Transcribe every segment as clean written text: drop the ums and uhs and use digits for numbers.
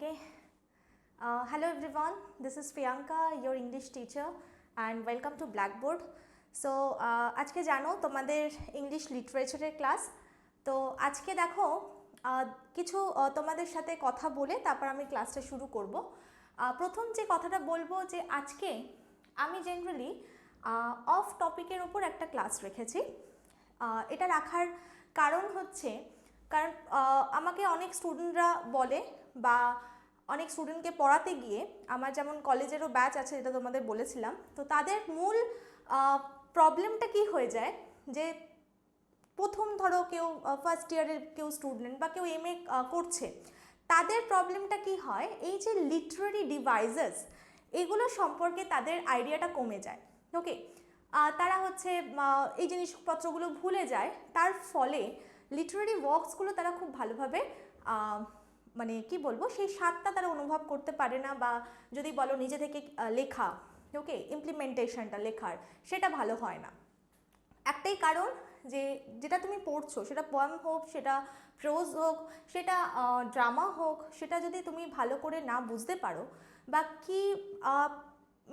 Okay. Hello everyone, this is Priyanka, your English teacher, and welcome to Blackboard. So আজকে জানো তোমাদের English লিটারেচারের class. তো আজকে দেখো কিছু তোমাদের সাথে কথা বলে তারপর আমি ক্লাসটা শুরু করব। প্রথম যে কথাটা বলবো যে আজকে আমি জেনারেলি অফ টপিকের ওপর একটা ক্লাস রেখেছি। এটা রাখার কারণ হচ্ছে কারণ আমাকে অনেক স্টুডেন্টরা বলে বা অনেক স্টুডেন্টকে পড়াতে গিয়ে আমার যেমন কলেজেরও ব্যাচ আছে যেটা তোমাদের বলেছিলাম, তো তাদের মূল প্রবলেমটা কি হয়ে যায় যে প্রথম ধরো কেউ ফার্স্ট ইয়ারের কেউ স্টুডেন্ট বা কেউ এমএ করছে, তাদের প্রবলেমটা কি হয় এই যে লিটারারি ডিভাইসেস এগুলো সম্পর্কে তাদের আইডিয়াটা কমে যায়। ওকে, তারা হচ্ছে এই জিনিসপত্রগুলো ভুলে যায়, তার ফলে লিটারারি ওয়ার্কসগুলো তারা খুব ভালোভাবে মানে কি বলবো সেই স্বাদটা তারা অনুভব করতে পারে না, বা যদি বলো নিজে থেকে লেখা, ওকে ইমপ্লিমেন্টেশনটা লেখার সেটা ভালো হয় না। একটাই কারণ যে যেটা তুমি পড়ছো সেটা পোয়েম হোক, সেটা প্রোজ হোক, সেটা ড্রামা হোক, সেটা যদি তুমি ভালো করে না বুঝতে পারো বা কি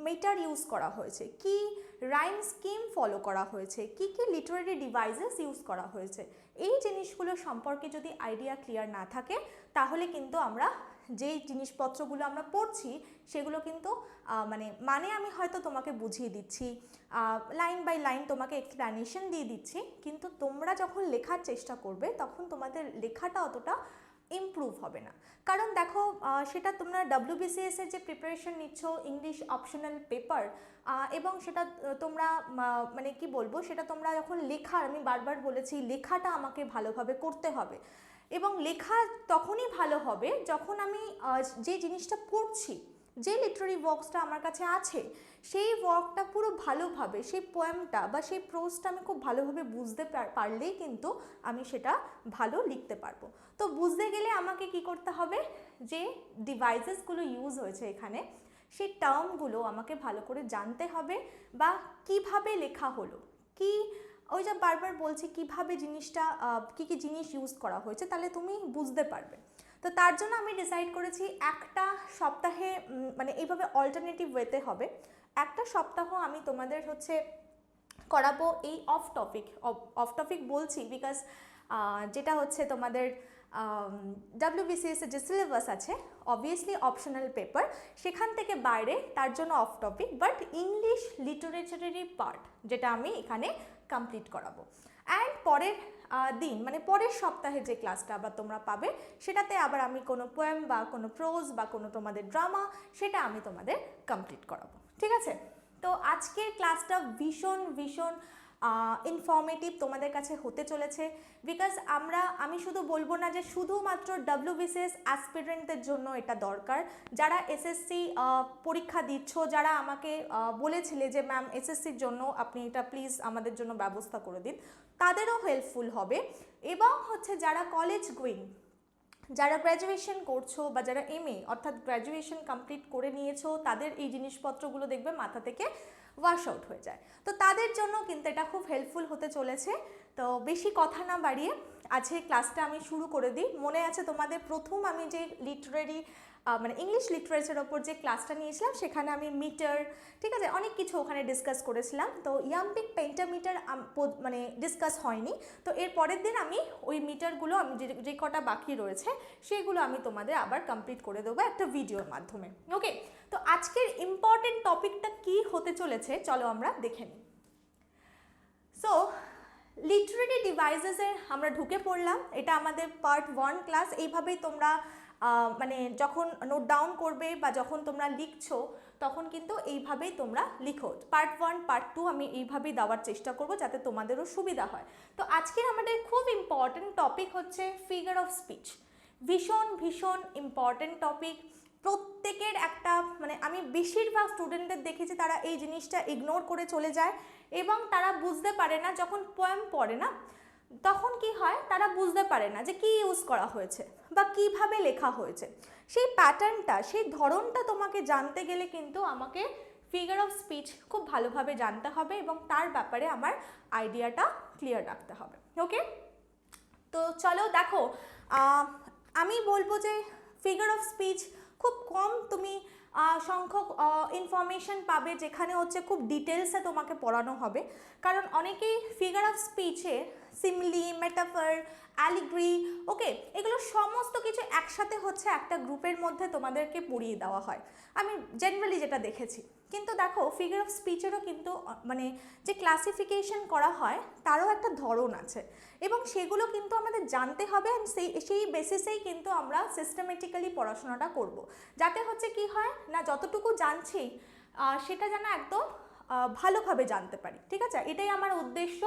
মেটার ইউজ করা হয়েছে, কি রাইম স্কিম ফলো করা হয়েছে, কি কি লিটারারি ডিভাইসেস ইউজ করা হয়েছে, এই জিনিসগুলো সম্পর্কে যদি আইডিয়া ক্লিয়ার না থাকে তাহলে কিন্তু আমরা যেই জিনিসপত্রগুলো আমরা পড়ছি সেগুলো কিন্তু মানে আমি হয়তো তোমাকে বুঝিয়ে দিচ্ছি, লাইন বাই লাইন তোমাকে এক্সপ্লানেশন দিয়ে দিচ্ছি, কিন্তু তোমরা যখন লেখার চেষ্টা করবে তখন তোমাদের লেখাটা অতটা ইমপ্রুভ হবে না। কারণ দেখো সেটা তোমরা WBCS এর যে প্রিপারেশন নিচ্ছ ইংলিশ অপশনাল পেপার, এবং সেটা তোমরা মানে কি বলবো সেটা তোমরা যখন লেখার, আমি বারবার বলেছি লেখাটা আমাকে ভালোভাবে করতে হবে, এবং লেখা তখনই ভালো হবে যখন আমি যে জিনিসটা পড়ছি, যে লিটারারি ওয়ার্কসটা আমার কাছে আছে সেই ওয়ার্কটা পুরো ভালোভাবে, সেই পোয়েমটা বা সেই প্রোজটা আমি খুব ভালোভাবে বুঝতে পারলেই কিন্তু আমি সেটা ভালো লিখতে পারবো। তো বুঝতে গেলে আমাকে কি করতে হবে, যে ডিভাইসেসগুলো ইউজ হয়েছে এখানে সেই টার্মগুলো আমাকে ভালো করে জানতে হবে, বা কিভাবে লেখা হলো, কি ওই যে বারবার বলছি কিভাবে জিনিসটা কি কি জিনিস ইউজ করা হয়েছে, তাহলে তুমি বুঝতে পারবে। তো তার জন্য আমি ডিসাইড করেছি একটা সপ্তাহে মানে এইভাবে অল্টারনেটিভ ওয়েতে হবে, একটা সপ্তাহ আমি তোমাদের হচ্ছে করাবো এই অফ টপিক বলছি বিকজ যেটা হচ্ছে তোমাদের WBCS এর যে সিলেবাস আছে অবভিয়াসলি অপশনাল পেপার, সেখান থেকে বাইরে তার জন্য অফ টপিক, বাট ইংলিশ লিটারেচারেরই পার্ট যেটা আমি এখানে কমপ্লিট করাবো। অ্যান্ড পরের দিন মানে পরের সপ্তাহে যে ক্লাসটা আবার তোমরা পাবে সেটাতে আবার আমি কোনো পোয়েম বা কোনো প্রোজ বা কোনো তোমাদের ড্রামা সেটা আমি তোমাদের কমপ্লিট করাবো, ঠিক আছে? তো আজকের ক্লাসটা ভীষণ ভীষণ ইনফর্মেটিভ তোমাদের কাছে হতে চলেছে, বিকজ আমি শুধু বলবো না যে শুধুমাত্র WBCS অ্যাসপিরেন্টদের জন্য এটা দরকার, যারা SSC পরীক্ষা দিচ্ছ, যারা আমাকে বলেছিলে যে ম্যাম SSCর জন্য আপনি এটা প্লিজ আমাদের জন্য ব্যবস্থা করে দিন, তাদেরও হেল্পফুল হবে, এবং হচ্ছে যারা কলেজ গোয়িং, যারা গ্র্যাজুয়েশন করছো বা যারা MA অর্থাৎ গ্র্যাজুয়েশন কমপ্লিট করে নিয়েছো, তাদের এই জিনিসপত্রগুলো দেখবে মাথা থেকে ওয়াশ আউট হয়ে যায়, তো তাদের জন্য কিন্তু এটা খুব হেল্পফুল হতে চলেছে। তো বেশি কথা না বাড়িয়ে আজকে ক্লাসটা আমি শুরু করে দিই। মনে আছে তোমাদের প্রথম আমি যে লিটারারি মানে ইংলিশ লিটারেচার ওপর যে ক্লাসটা নিয়েছিলাম সেখানে আমি মিটার, ঠিক আছে, অনেক কিছু ওখানে ডিসকাস করেছিলাম, তো ইয়াম্পিক পেন্টামিটার মানে ডিসকাস হয়নি, তো এর পরের দিন আমি ওই মিটারগুলো আমি যে কটা বাকি রয়েছে সেগুলো আমি তোমাদের আবার কমপ্লিট করে দেবো একটা ভিডিওর মাধ্যমে। ওকে, তো আজকের ইম্পর্টেন্ট টপিকটা কি হতে চলেছে চলো আমরা দেখে নিই। সো লিটারারি ডিভাইসেসের আমরা ঢুকে পড়লাম, এটা আমাদের পার্ট 1 ক্লাস। এইভাবেই তোমরা মানে যখন নোট ডাউন করবে বা যখন তোমরা লিখছো তখন কিন্তু এইভাবেই তোমরা লিখো। পার্ট 1 পার্ট 2 আমি এইভাবেই দেওয়ার চেষ্টা করব যাতে তোমাদেরও সুবিধা হয়। তো আজকের আমাদের খুব ইম্পর্টেন্ট টপিক হচ্ছে ফিগার অফ স্পিচ, ভীষণ ভীষণ ইম্পর্টেন্ট টপিক। প্রত্যেকের একটা মানে আমি বেশিরভাগ স্টুডেন্টদের দেখেছি তারা এই জিনিসটা ইগনোর করে চলে যায়, এবং তারা বুঝতে পারে না, যখন পোয়েম পড়ে না তখন কি হয় তারা বুঝতে পারে না যে কি ইউজ করা হয়েছে বা কিভাবে লেখা হয়েছে, সেই প্যাটার্নটা সেই ধরনটা তোমাকে জানতে গেলে কিন্তু আমাকে ফিগার অফ স্পিচ খুব ভালোভাবে জানতে হবে, এবং তার ব্যাপারে আমার আইডিয়াটা ক্লিয়ার রাখতে হবে। ওকে, তো চলো দেখো আমি বলবো যে ফিগার অফ স্পিচ খুব কম তুমি সংখ্যক ইনফরমেশন পাবে যেখানে হচ্ছে খুব ডিটেলসে তোমাকে পড়ানো হবে, কারণ অনেকেই ফিগার অফ স্পিচে সিমলি, মেটাফর, অ্যালিগ্রি, ওকে, এগুলো সমস্ত কিছু একসাথে হচ্ছে একটা গ্রুপের মধ্যে তোমাদেরকে পড়িয়ে দেওয়া হয়, আমি জেনারেলি যেটা দেখেছি। কিন্তু দেখো ফিগার অফ স্পিচেরও কিন্তু মানে যে ক্লাসিফিকেশন করা হয় তারও একটা ধরন আছে, এবং সেগুলো কিন্তু আমাদের জানতে হবে, অ্যান্ড সেই বেসিসেই কিন্তু আমরা সিস্টেমেটিক্যালি পড়াশোনাটা করব, যাতে হচ্ছে কি হয় না যতটুকু জানছি সেটা যেন একদম ভালোভাবে জানতে পারি, ঠিক আছে? এটাই আমার উদ্দেশ্য,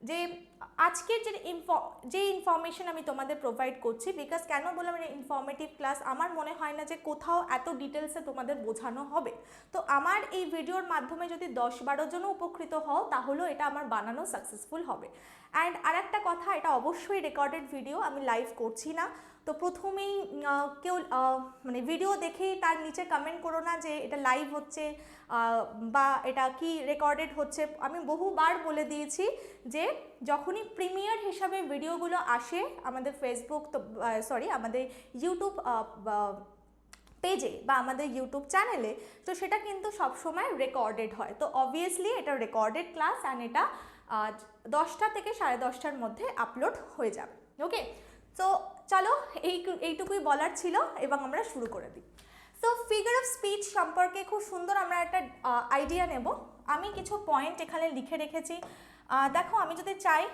যে আজকের যে ইনফরমেশন আমি তোমাদের প্রোভাইড করছি, বিকজ কেন বললাম এটা ইনফরমেটিভ ক্লাস, আমার মনে হয় না যে কোথাও এত ডিটেলসে তোমাদের বোঝানো হবে। তো আমার এই ভিডিওর মাধ্যমে যদি 10-12 জনও উপকৃত হও তাহলেও এটা আমার বানানো সাকসেসফুল হবে। অ্যান্ড আর একটা কথা, এটা অবশ্যই রেকর্ডেড ভিডিও, আমি লাইভ করছি না, তো প্রথমেই কেউ মানে ভিডিও দেখেই তার নিচে কমেন্ট করো না যে এটা লাইভ হচ্ছে বা এটা কি রেকর্ডেড হচ্ছে। আমি বহুবার বলে দিয়েছি যে যখনই প্রিমিয়ার হিসাবে ভিডিওগুলো আসে আমাদের ফেসবুক, তো সরি আমাদের ইউটিউব পেজে বা আমাদের ইউটিউব চ্যানেলে, তো সেটা কিন্তু সবসময় রেকর্ডেড হয়, তো অবভিয়াসলি এটা রেকর্ডেড ক্লাস অ্যান্ড এটা 10টা থেকে 10:30টার মধ্যে আপলোড হয়ে যাবে, ওকে? তো চলো এইটুকুই বলার ছিল এবং আমরা শুরু করে দিই। সো ফিগার অফ স্পিচ সম্পর্কে খুব সুন্দর আমরা একটা আইডিয়া নেব। আমি কিছু পয়েন্ট এখানে লিখে রেখেছি, দেখো আমি যদি চাই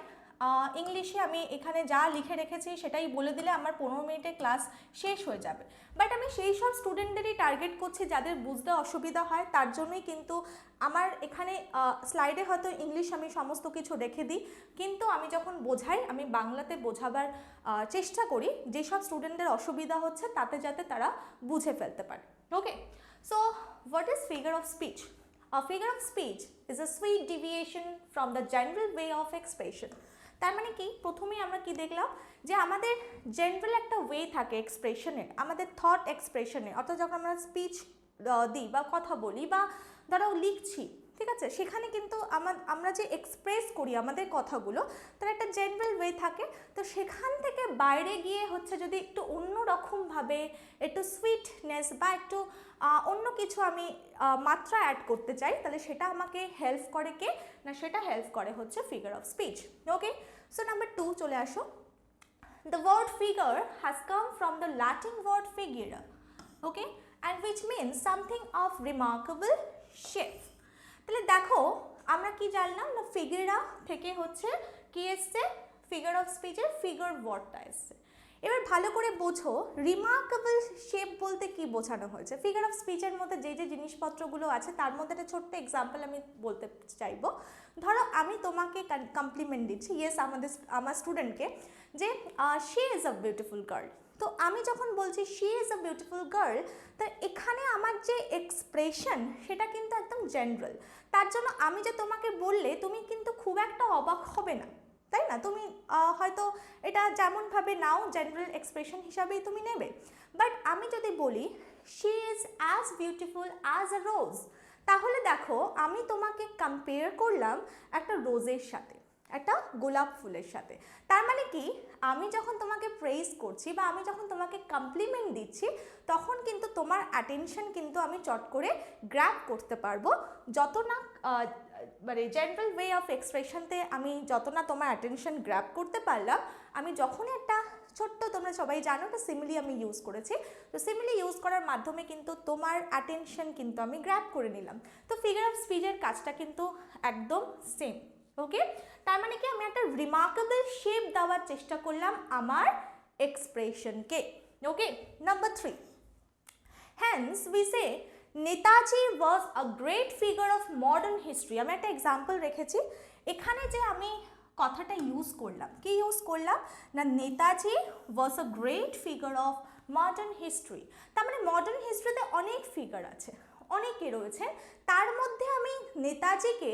ইংলিশে আমি এখানে যা লিখে রেখেছি সেটাই বলে দিলে আমার 15 মিনিটে ক্লাস শেষ হয়ে যাবে, বাট আমি সেই সব স্টুডেন্টদেরই টার্গেট করছি যাদের বুঝতে অসুবিধা হয়, তার জন্যই কিন্তু আমার এখানে স্লাইডে হয়তো ইংলিশ আমি সমস্ত কিছু রেখে দিই, কিন্তু আমি যখন বোঝাই আমি বাংলাতে বোঝাবার চেষ্টা করি যেসব স্টুডেন্টদের অসুবিধা হচ্ছে তাতে যাতে তারা বুঝে ফেলতে পারে, okay? So what is figure of speech? A figure of speech is a sweet deviation from the general way of expression. তার মানে কি, প্রথমেই আমরা কি দেখলাম যে আমাদের জেনারেল একটা ওয়ে থাকে এক্সপ্রেশনের, আমাদের থট এক্সপ্রেশনের, অর্থাৎ যখন আমরা স্পিচ দিই বা কথা বলি বা ধরো লিখছি, ঠিক আছে, সেখানে কিন্তু আমরা যে এক্সপ্রেস করি আমাদের কথাগুলো তার একটা জেনারেল ওয়ে থাকে, তো সেখান থেকে বাইরে গিয়ে হচ্ছে যদি একটু অন্যরকমভাবে একটু সুইটনেস বা একটু অন্য কিছু আমি মাত্রা অ্যাড করতে চাই, তাহলে সেটা আমাকে হেল্প করে কে না, সেটা হেল্প করে হচ্ছে figure of speech, okay? So number 2 চলে আসো। The word figure has come from the Latin word figura, okay, and which means something of remarkable shape. তাহলে দেখো আমরা কি জানলাম না, ফিগেরা থেকে হচ্ছে কি এসছে, ফিগার অফ স্পিচের ফিগার ওয়ার্ডটা এসছে। এবার ভালো করে বোঝো রিমার্কেবল শেপ বলতে কি বোঝানো হয়েছে। ফিগার অফ স্পিচের মধ্যে যে যে জিনিসপত্রগুলো আছে তার মধ্যে একটা ছোট্ট এক্সাম্পল আমি বলতে চাইবো। ধরো আমি তোমাকে কমপ্লিমেন্ট দিচ্ছি, ইয়েস আমার স্টুডেন্টকে, যে she is a beautiful girl, তো আমি যখন বলছি she is a beautiful girl, তা এখানে আমার যে এক্সপ্রেশন সেটা কিন্তু একদম জেনারেল, তার জন্য আমি যে তোমাকে বললে তুমি কিন্তু খুব একটা অবাক হবে না, তাই না? তুমি হয়তো এটা যেমনভাবে নাও জেনারেল এক্সপ্রেশন হিসাবেই তুমি নেবে, বাট আমি যদি বলি she is as beautiful as a rose, তাহলে দেখো আমি তোমাকে কম্পেয়ার করলাম একটা রোজের সাথে, একটা গোলাপ ফুলের সাথে। তার মানে কি, আমি যখন তোমাকে প্রেজ করছি বা আমি যখন তোমাকে কমপ্লিমেন্ট দিচ্ছি তখন কিন্তু তোমার অ্যাটেনশন কিন্তু আমি চট করে গ্র্যাব করতে পারবো, যত না মানে জেনারেল ওয়ে অফ এক্সপ্রেশনতে আমি যত না তোমার অ্যাটেনশন গ্র্যাব করতে পারলাম, আমি যখন একটা ছোট্ট, তোমরা সবাই জানো একটা সিমিলি আমি ইউজ করেছি, তো সিমিলি ইউজ করার মাধ্যমে কিন্তু তোমার অ্যাটেনশন কিন্তু আমি গ্র্যাব করে নিলাম। তো ফিগার অফ স্পিচের কাজটা কিন্তু একদম সেম, ওকে? তার মানে কি, আমি একটা রিমার্কেবল শেপ দেওয়ার চেষ্টা করলাম আমার এক্সপ্রেশনকে, okay? Number 3, hence we say Netaji was a great figure of modern history. আমি একটা এক্সাম্পল রেখেছি, এখানে যে আমি কথাটা ইউজ করলাম, কি ইউজ করলাম না, Netaji was a great figure of modern history. তার মানে মডার্ন হিস্ট্রিতে অনেক ফিগার আছে, অনেকে রয়েছে, তার মধ্যে আমি নেতাজিকে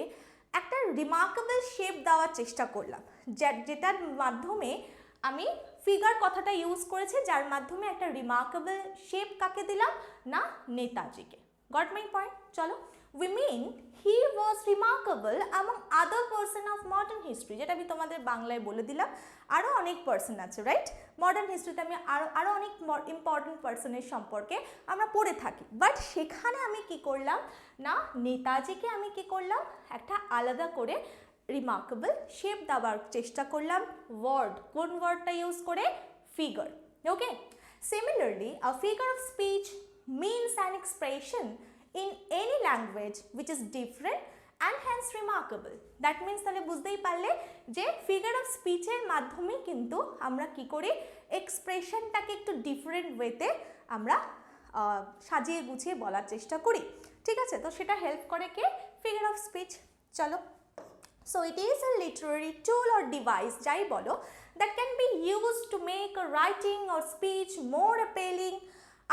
একটা রিমার্কেবল শেপ দেওয়ার চেষ্টা করলাম, যেটার মাধ্যমে আমি ফিগার কথাটা ইউজ করেছি, যার মাধ্যমে একটা রিমার্কেবল শেপ কাকে দিলাম না, নেতাজিকে। Got my point? চলো, we mean he was remarkable among other person of modern history, যেটা আমি তোমাদের বাংলায় বলে দিলাম। আরও অনেক পার্সন আছে, রাইট? মডার্ন হিস্ট্রিতে আমি আরও অনেক ইম্পর্টেন্ট পার্সনের সম্পর্কে আমরা পড়ে থাকি, বাট সেখানে আমি কি করলাম না, নেতাজিকে আমি কি করলাম, একটা আলাদা করে রিমার্কেবল শেপ দেওয়ার চেষ্টা করলাম। ওয়ার্ড, কোন ওয়ার্ডটা ইউজ করে? Figure. Okay, similarly a figure of speech means an expression in any language which is different and hence remarkable. That means তাহলে বুঝতেই পারলে যে ফিগার অফ স্পিচের মাধ্যমে কিন্তু আমরা কি করি, এক্সপ্রেশনটাকে একটু ডিফারেন্ট ওয়েতে আমরা সাজিয়ে গুছিয়ে বলার চেষ্টা করি। ঠিক আছে, তো সেটা হেল্প করে কে? Figure of speech. চলো, so it is a literary tool or device যাই বলো that can be used to make a writing or speech more appealing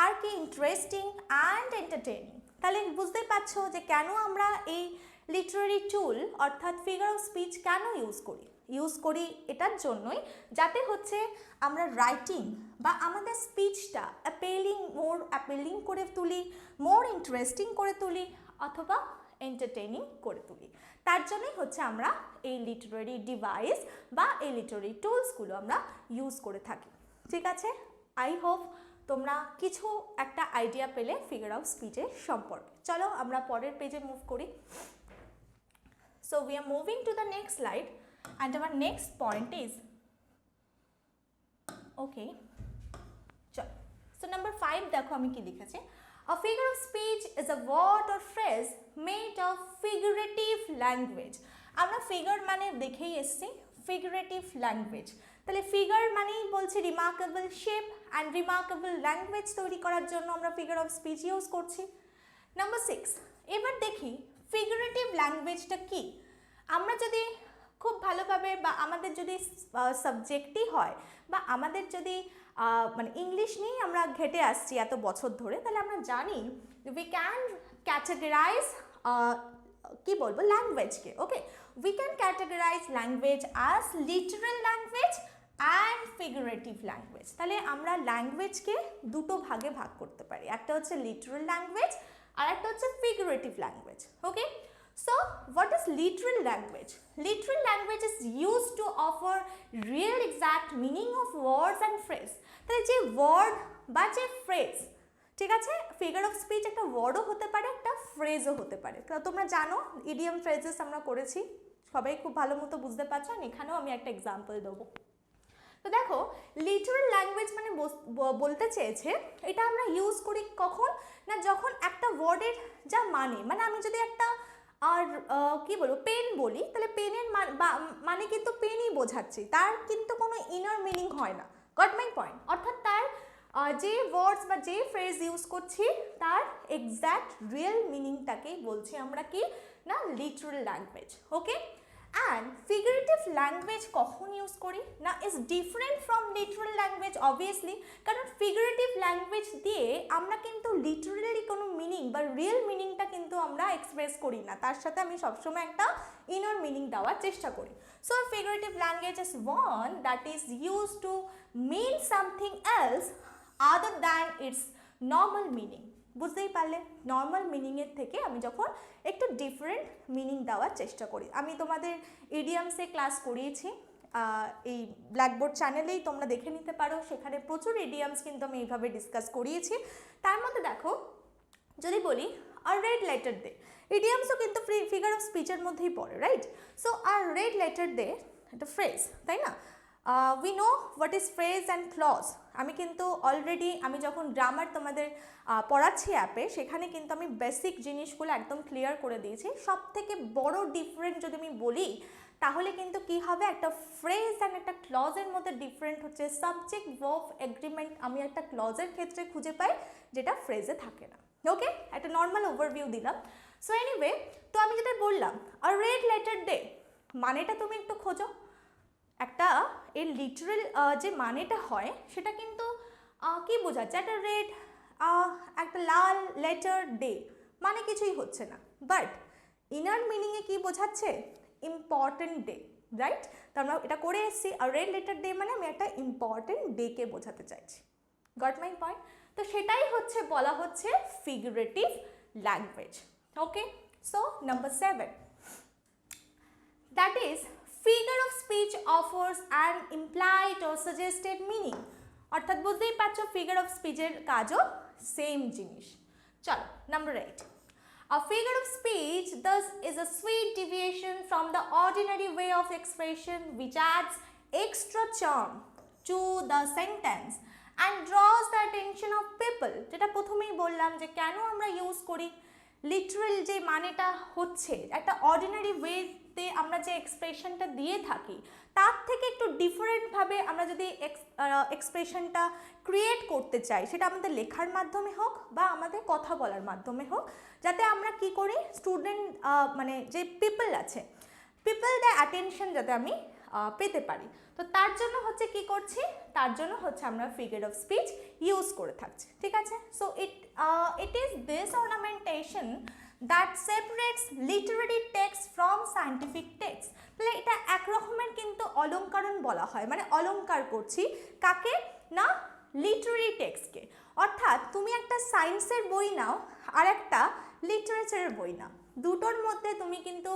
আর কি ইন্টারেস্টিং অ্যান্ড এন্টারটেইনিং। তাহলে বুঝতেই পারছো যে কেন আমরা এই লিটারারি টুল অর্থাৎ ফিগার অফ স্পিচ কেন ইউজ করি এটার জন্যই, যাতে হচ্ছে আমরা রাইটিং বা আমাদের স্পিচটা মোর অ্যাপেলিং করে তুলি, মোর ইন্টারেস্টিং করে তুলি, অথবা এন্টারটেইনিং করে তুলি। তার জন্যই হচ্ছে আমরা এই লিটারারি ডিভাইস বা এই লিটারারি টুলসগুলো আমরা ইউজ করে থাকি। ঠিক আছে, আই হোপ তোমরা কিছু একটা আইডিয়া পেলে ফিগার অফ স্পিচের সম্পর্কে। চলো আমরা পরের পেজে মুভ করি। So we are moving to the next slide and our next point is okay. চলো, সো নাম্বার 5 দেখো আমি কি লিখেছি। A figure of speech is a word or phrase made of figurative language. আমরা ফিগার মানে দেখেই এসছি, ফিগারেটিভ ল্যাঙ্গুয়েজ। তাহলে ফিগার মানেই বলছি remarkable shape and remarkable language তৈরি করার জন্য আমরা ফিগার অফ স্পিচ ইউজ করছি। নাম্বার 6, এবার দেখি ফিগারেটিভ ল্যাঙ্গুয়েজটা কি। আমরা যদি খুব ভালোভাবে বা আমাদের যদি সাবজেক্টই হয় বা আমাদের যদি মানে ইংলিশ নিয়েই আমরা ঘেটে আসছি এত বছর ধরে, তাহলে আমরা জানি উই ক্যান ক্যাটাগরাইজ কি বলবো ল্যাঙ্গুয়েজকে। Okay, we can categorize language as literal language and figurative language. তাহলে আমরা ল্যাঙ্গুয়েজকে দুটো ভাগে ভাগ করতে পারি, একটা হচ্ছে লিটারাল ল্যাঙ্গুয়েজ আর একটা হচ্ছে figurative language. Okay, so what is literal language? Literal language is used to offer real exact meaning of words and phrase. তাহলে যে ওয়ার্ড বা যে ফ্রেজ, ঠিক আছে, ফিগার অফ স্পিচ একটা ওয়ার্ডও হতে পারে, একটা ফ্রেজও হতে পারে। তোমরা জানো ইডিয়াম ফ্রেজেস আমরা করেছি, সবাই খুব ভালো মতো বুঝতে পারছো, আর এখানেও আমি একটা এক্সাম্পল দেবো। তো দেখো লিটারাল ল্যাঙ্গুয়েজ মানে বলতে চেয়েছে এটা আমরা ইউজ করি কখন না, যখন একটা ওয়ার্ডের যা মানে আমি যদি একটা আর কি বলবো পেন বলি, তাহলে পেনের মানে কিন্তু পেনই বোঝাচ্ছি, তার কিন্তু কোনো ইনার মিনিং হয় না। Goat my point? অর্থাৎ তার যে ওয়ার্ডস বা যে ফ্রেজ ইউজ করছি তার এক্স্যাক্ট রিয়েল মিনিংটাকেই বলছি আমরা কি না literal language. Okay, and figurative language কখন ইউজ করি না, is different from literal language obviously, কারণ ফিগারেটিভ ল্যাঙ্গুয়েজ দিয়ে আমরা কিন্তু লিটারালি কোনো মিনিং বা রিয়েল মিনিংটা কিন্তু আমরা এক্সপ্রেস করি না, তার সাথে আমি সবসময় একটা ইনার মিনিং দেওয়ার চেষ্টা করি। So figurative language is one that is use to mean something else other than its normal meaning. বুঝতেই পারলে নর্মাল মিনিংয়ের থেকে আমি যখন একটু ডিফারেন্ট মিনিং দেওয়ার চেষ্টা করি। আমি তোমাদের ইডিয়ামসে ক্লাস করিয়েছি, এই ব্ল্যাকবোর্ড চ্যানেলেই তোমরা দেখে নিতে পারো, সেখানে প্রচুর ইডিয়ামস কিন্তু আমি এইভাবে ডিসকাস করিয়েছি। তার মধ্যে দেখো যদি বলি আর রেড লেটার দে, ইডিয়ামসও কিন্তু ফিগার অফ স্পিচের মধ্যেই পড়ে, রাইট? সো আর রেড লেটার দে একটা ফ্রেজ, তাই না? We know what is phrase and clause. আমি কিন্তু অলরেডি আমি যখন গ্রামার তোমাদের পড়াচ্ছি অ্যাপে, সেখানে কিন্তু আমি বেসিক জিনিসগুলো একদম ক্লিয়ার করে দিয়েছি। সব থেকে বড় ডিফারেন্ট যদি আমি বলি তাহলে কিন্তু কি হবে, একটা ফ্রেজ অ্যান্ড একটা ক্লজের মধ্যে ডিফারেন্ট হচ্ছে সাবজেক্ট ভার্ব এগ্রিমেন্ট আমি একটা ক্লজের ক্ষেত্রে খুঁজে পাই, যেটা ফ্রেজে থাকে না। ওকে, একটা নর্মাল ওভারভিউ দিলাম। সো এনিওয়ে, তো আমি যেটা বললাম আর রেড লেটার ডে মানেটা তুমি একটু খোঁজো। একটা এর লিটারাল যে মানেটা হয় সেটা কিন্তু কি বোঝাচ্ছে, একটা রেড একটা লাল লেটার ডে মানে কিছুই হচ্ছে না, বাট ইনার মিনিংয়ে কি বোঝাচ্ছে, ইম্পর্টেন্ট ডে, রাইট? তো আমরা এটা করে এসেছি আর রেড লেটার ডে মানে আমি একটা ইম্পর্টেন্ট ডেকে বোঝাতে চাইছি। Goat my point? তো সেটাই হচ্ছে বলা হচ্ছে figurative language. Okay, So number 7, that is figure of speech offers an implied or suggested meaning. অর্থাৎ বুঝতেই পারছো ফিগার অফ স্পিচের কাজও সেম জিনিস। চলো number 8, a figure of speech thus is a sweet deviation from the ordinary way of expression which adds extra charm to the sentence and draws the attention of people। যেটা প্রথমেই বললাম যে কেন আমরা use করি literal যে মানেটা হচ্ছে একটা অর্ডিনারি ওয়েতে আমরা যে এক্সপ্রেশনটা দিয়ে থাকি তার থেকে একটু ডিফারেন্টভাবে আমরা যদি এক্সপ্রেশনটা ক্রিয়েট করতে চাই, সেটা আমাদের লেখার মাধ্যমে হোক বা আমাদের কথা বলার মাধ্যমে হোক, যাতে আমরা কি করি স্টুডেন্ট মানে যে পিপল আছে পিপলদের অ্যাটেনশন যাতে আমি পেতে পারি। তো তার জন্য হচ্ছে কি করছি, তার জন্য হচ্ছে আমরা ফিগার অফ স্পিচ ইউজ করে থাকছি, ঠিক আছে। So it is this ornamentation that separates Literary text from scientific text. তাহলে এটা এক রকমের কিন্তু অলঙ্কারণ বলা হয়, মানে অলঙ্কার করছি কাকে না, লিটারারি টেক্সটকে। অর্থাৎ তুমি একটা সায়েন্সের বই নাও আর একটা লিটারেচারের বই নাও, দুটোর মধ্যে তুমি কিন্তু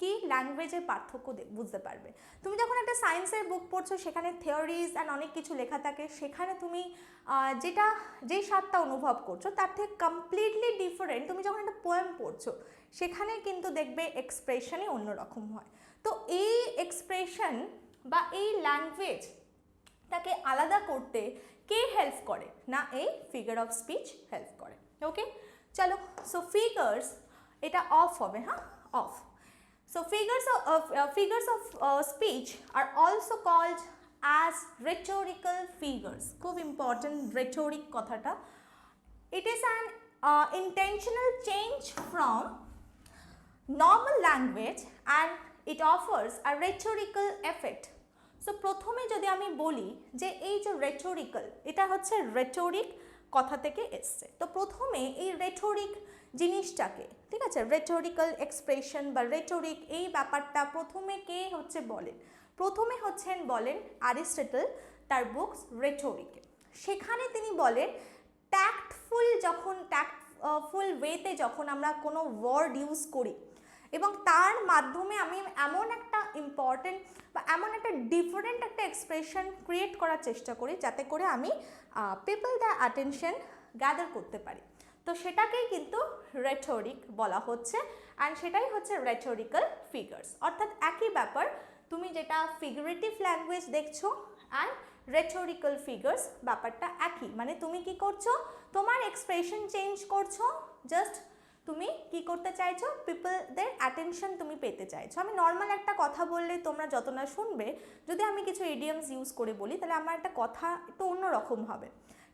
কি ল্যাঙ্গুয়েজের পার্থক্য বুঝতে পারবে। তুমি যখন একটা সায়েন্সের বুক পড়ছো সেখানে থিওরিজ অ্যান্ড অনেক কিছু লেখা থাকে, সেখানে তুমি যেই স্বাদটা অনুভব করছো তার থেকে কমপ্লিটলি ডিফারেন্ট তুমি যখন একটা পোয়েম পড়ছো সেখানে কিন্তু দেখবে এক্সপ্রেশনই অন্যরকম হয়। তো এই এক্সপ্রেশন বা এই ল্যাঙ্গুয়েজ তাকে আলাদা করতে কে হেল্প করে না, এই ফিগার অফ স্পিচ হেল্প করে। ওকে চলো, সো ফিগার্স এটা অফ হবে, হ্যাঁ of. So figures of speech are also called as rhetorical figures. খুব important rhetoric কথাটা। It is an intentional change from normal language and it offers a rhetorical effect. So প্রথমে যদি আমি বলি যে এই যে rhetorical, এটা হচ্ছে rhetoric কথা থেকে এসছে। তো প্রথমে এই rhetoric জিনিসটাকে, ঠিক আছে, রেটোরিক্যাল এক্সপ্রেশন বা রেটোরিক এই ব্যাপারটা প্রথমে কে হচ্ছে বলেন, প্রথমে হচ্ছেন বলেন অ্যারিস্টটল তার বুকস রেটোরিকে। সেখানে তিনি বলেন ট্যাক্টফুল ওয়েতে যখন আমরা কোনো ওয়ার্ড ইউজ করি এবং তার মাধ্যমে আমি এমন একটা ইম্পর্টেন্ট বা এমন একটা ডিফারেন্ট একটা এক্সপ্রেশন ক্রিয়েট করার চেষ্টা করি যাতে করে আমি পিপল দ্য অ্যাটেনশন গ্যাদার করতে পারি, তো সেটাকেই কিন্তু রেটোরিক বলা হচ্ছে। অ্যান্ড সেটাই হচ্ছে রেটোরিক্যাল ফিগার্স। অর্থাৎ একই ব্যাপার, তুমি যেটা ফিগারেটিভ ল্যাঙ্গুয়েজ দেখছো অ্যান্ড রেটোরিক্যাল ফিগার্স ব্যাপারটা একই, মানে তুমি কি করছো তোমার এক্সপ্রেশন চেঞ্জ করছো, জাস্ট তুমি কি করতে চাইছো পিপলদের অ্যাটেনশন তুমি পেতে চাইছো। আমি নর্মাল একটা কথা বললে তোমরা যত না শুনবে, যদি আমি কিছু ইডিয়ামস ইউজ করে বলি তাহলে আমার একটা কথা একটু অন্যরকম হবে,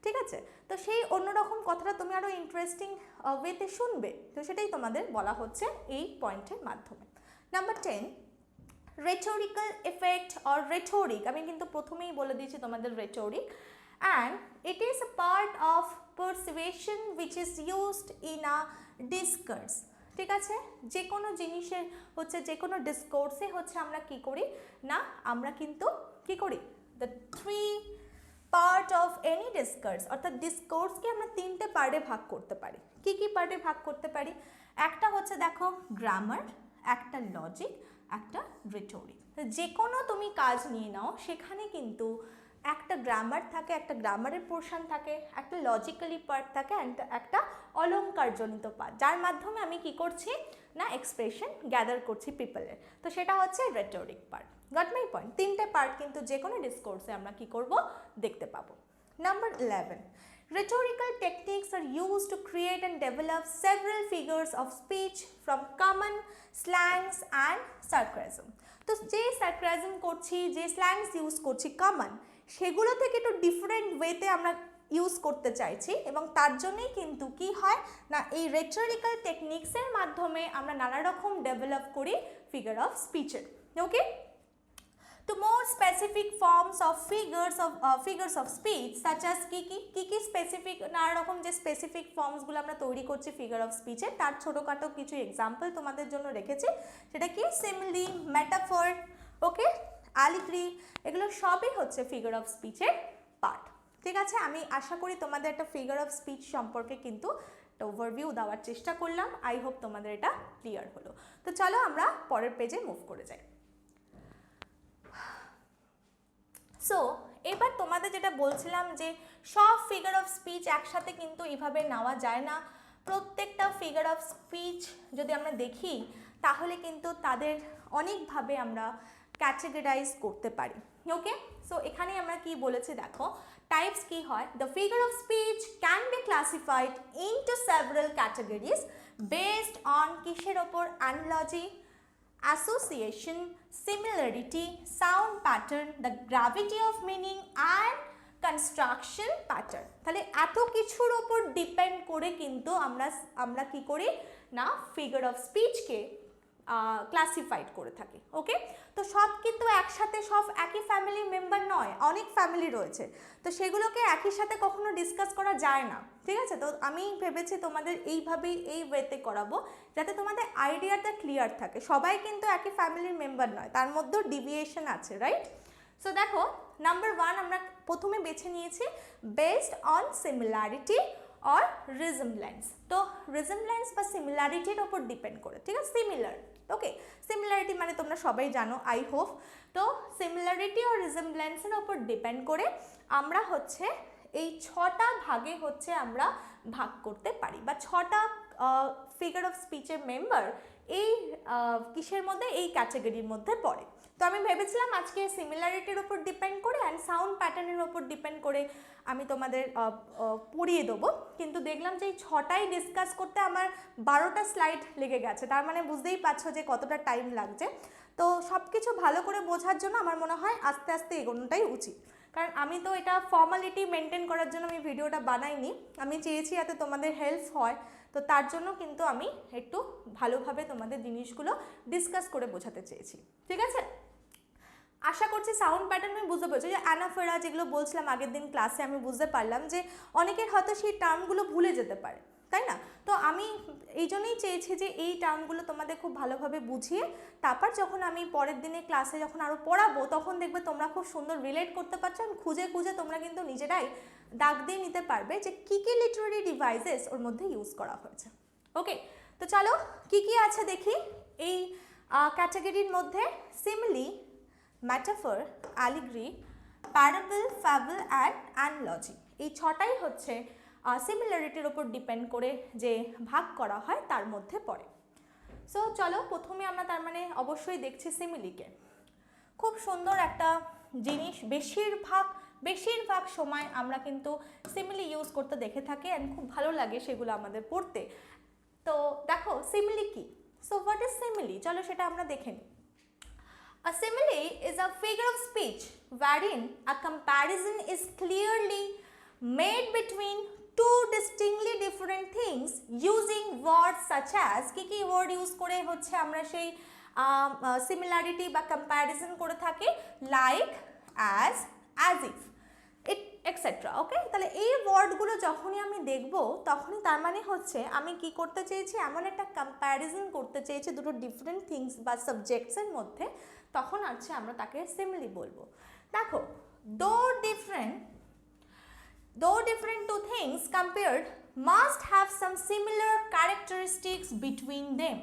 ঠিক আছে। তো সেই অন্যরকম কথাটা তুমি আরও ইন্টারেস্টিং ওয়েতে শুনবে, তো সেটাই তোমাদের বলা হচ্ছে এই পয়েন্টের মাধ্যমে। Number 10, rhetorical effect or rhetoric, আমি কিন্তু প্রথমেই বলে দিয়েছি তোমাদের rhetoric, and it is a part of persuasion which is used in a discourse, ঠিক আছে। যে কোনো জিনিসের হচ্ছে যে কোনো ডিসকোর্সে হচ্ছে আমরা কি করি না, আমরা কিন্তু কি করি the 3 part of any discourse, অর্থাৎ ডিসকোর্সকে আমরা 3টে পার্টে ভাগ করতে পারি। কি কি পার্টে ভাগ করতে পারি, একটা হচ্ছে দেখো গ্রামার, একটা লজিক, একটা রেটোরিক। যে কোনো তুমি কাজ নিয়ে নাও সেখানে কিন্তু একটা গ্রামার থাকে, একটা গ্রামারের পোর্শন থাকে, একটা লজিক্যালি পার্ট থাকে, একটা অলঙ্কারজনিত পার্ট, যার মাধ্যমে আমি কি করছি না এক্সপ্রেশন গ্যাদার করছি পিপলের, তো সেটা হচ্ছে rhetoric part. Goat my point? 3টে পার্ট কিন্তু যে কোনো ডিসকোর্সে আমরা কি করব দেখতে পাবো। Number 11, rhetorical techniques are used to create and develop several figures of speech from common slangs and sarcasm. তো যে সার্কাজম করছি, যে স্ল্যাংস ইউজ করছি কমন, সেগুলো থেকে একটু ডিফারেন্ট ওয়েতে আমরা ইউজ করতে চাইছি, এবং তার জন্যই কিন্তু কি হয় না এই রেটোরিক্যাল টেকনিক্সের মাধ্যমে আমরা নানা রকম ডেভেলপ করি ফিগার অফ স্পিচের। Okay, to more specific forms of figures of speech such as কি স্পেসিফিক নানা রকম যে স্পেসিফিক ফর্মসগুলো আমরা তৈরি করছি ফিগার অফ স্পিচে, তার ছোটোখাটো কিছু এক্সাম্পল তোমাদের জন্য রেখেছি। সেটা কি সিমিলি, মেটাফর, ওকে, অ্যালিগ্রি, এগুলো সবই হচ্ছে ফিগার অফ স্পিচের পার্ট, ঠিক আছে। আমি আশা করি তোমাদের একটা ফিগার অফ স্পিচ সম্পর্কে কিন্তু একটা ওভারভিউ দেওয়ার চেষ্টা করলাম। আই হোপ তোমাদের এটা ক্লিয়ার হলো। তো চলো আমরা পরের পেজে মুভ করে যাই। সো এবার তোমাদের যেটা বলছিলাম যে সব ফিগার অফ স্পিচ একসাথে কিন্তু এইভাবে নেওয়া যায় না। প্রত্যেকটা ফিগার অফ স্পিচ যদি আমরা দেখি তাহলে কিন্তু তাদের অনেকভাবে আমরা ক্যাটেগরাইজ করতে পারি। ওকে, সো এখানে আমরা কি বলেছি দেখো, টাইপস কি হয়, the figure of speech can be classified into several categories based on কিসের ওপর, analogy, association, similarity, sound pattern, the gravity of meaning and construction pattern। তাহলে এত কিছুর ওপর ডিপেন্ড করে কিন্তু আমরা কি করি না ফিগার অফ স্পিচকে ক্লাসিফাইড করে থাকি। ওকে, তো সব কিন্তু একসাথে সব একই ফ্যামিলির মেম্বার নয়, অনেক ফ্যামিলি রয়েছে, তো সেগুলোকে একই সাথে কখনো ডিসকাস করা যায় না। ঠিক আছে, তো আমি ভেবেছি তোমাদের এইভাবেই এই ওয়েতে করাবো যাতে তোমাদের আইডিয়াটা ক্লিয়ার থাকে। সবাই কিন্তু একই ফ্যামিলির মেম্বার নয়, তার মধ্যেও ডিভিয়েশন আছে, রাইট? সো দেখো নাম্বার 1 আমরা প্রথমে বেছে নিয়েছি বেসড অন সিমিলারিটি অর রিজেমব্লেন্স। তো রিজেমব্লেন্স বা সিমিলারিটির ওপর ডিপেন্ড করে, ঠিক আছে, সিমিলার। ওকে, সিমিলারিটি মানে তোমরা সবাই জানো আই হোপ। তো সিমিলারিটি ও রিজেমব্লেন্সের ওপর ডিপেন্ড করে আমরা হচ্ছে এই 6টা ভাগে হচ্ছে আমরা ভাগ করতে পারি, বা 6টা ফিগার অফ স্পিচের মেম্বার এই কিসের মধ্যে, এই ক্যাটাগরির মধ্যে পড়ে। তো আমি ভেবেছিলাম আজকে সিমিলারিটির ওপর ডিপেন্ড করে অ্যান্ড সাউন্ড প্যাটার্নের ওপর ডিপেন্ড করে আমি তোমাদের পড়িয়ে দেবো, কিন্তু দেখলাম যে এই 6টাই ডিসকাস করতে আমার 12টা স্লাইড লেগে গেছে। তার মানে বুঝতেই পারছো যে কতটা টাইম লাগছে। তো সব কিছু ভালো করে বোঝার জন্য আমার মনে হয় আস্তে আস্তে এগোনোটাই উচিত, কারণ আমি তো এটা ফর্মালিটি মেনটেন করার জন্য আমি ভিডিওটা বানাইনি, আমি চেয়েছি যাতে তোমাদের হেল্প হয়। তো তার জন্য কিন্তু আমি একটু ভালোভাবে তোমাদের জিনিসগুলো ডিসকাস করে বোঝাতে চেয়েছি। ঠিক আছে, আশা করছি সাউন্ড প্যাটার্ন আমি বুঝতে পারছি। যে অ্যানাফেরা যেগুলো বলছিলাম আগের দিন ক্লাসে, আমি বুঝতে পারলাম যে অনেকের হয়তো সেই টার্মগুলো ভুলে যেতে পারে, তাই না? তো আমি এই জন্যই চেয়েছি যে এই টার্মগুলো তোমাদের খুব ভালোভাবে বুঝিয়ে তারপর যখন আমি পরের দিনে ক্লাসে যখন আরও পড়াবো তখন দেখবে তোমরা খুব সুন্দর রিলেট করতে পারছো, খুঁজে খুঁজে তোমরা কিন্তু নিজেরাই দাগ দিয়ে নিতে পারবে যে কী কী লিটারারি ডিভাইসেস ওর মধ্যে ইউজ করা হয়েছে। ওকে, তো চলো কি কি আছে দেখি এই ক্যাটাগরির মধ্যে। Simile, metaphor, allegory, parable, fable and analogy, এই 6টাই হচ্ছে সিমিলারিটির ওপর ডিপেন্ড করে যে ভাগ করা হয় তার মধ্যে পড়ে। সো চলো প্রথমে আমরা তার মানে অবশ্যই দেখছি সিমিলিকে। খুব সুন্দর একটা জিনিস, বেশিরভাগ সময় আমরা কিন্তু সিমিলি ইউজ করতে দেখে থাকি অ্যান্ড খুব ভালো লাগে সেগুলো আমাদের পড়তে। তো দেখো সিমিলি কি, সো হোয়াট ইজ সিমিলি, চলো সেটা আমরা দেখে নিই। A simile is a figure of speech wherein a comparison is clearly made between two distinctly different things using words such as কি word use করে হচ্ছে আমরা সেই similarity বা comparison করে থাকি, like, as if, এক্সেট্রা। ওকে, তাহলে এই ওয়ার্ডগুলো যখনই আমি দেখব তখনই তার মানে হচ্ছে আমি কি করতে চেয়েছি, এমন একটা কম্প্যারিজন করতে চেয়েছি দুটো ডিফারেন্ট থিংস বা সাবজেক্টসের মধ্যে, তখন আছে আমরা তাকে সিমিলি বলবো। দেখো দো different two things compared must have some similar characteristics between them.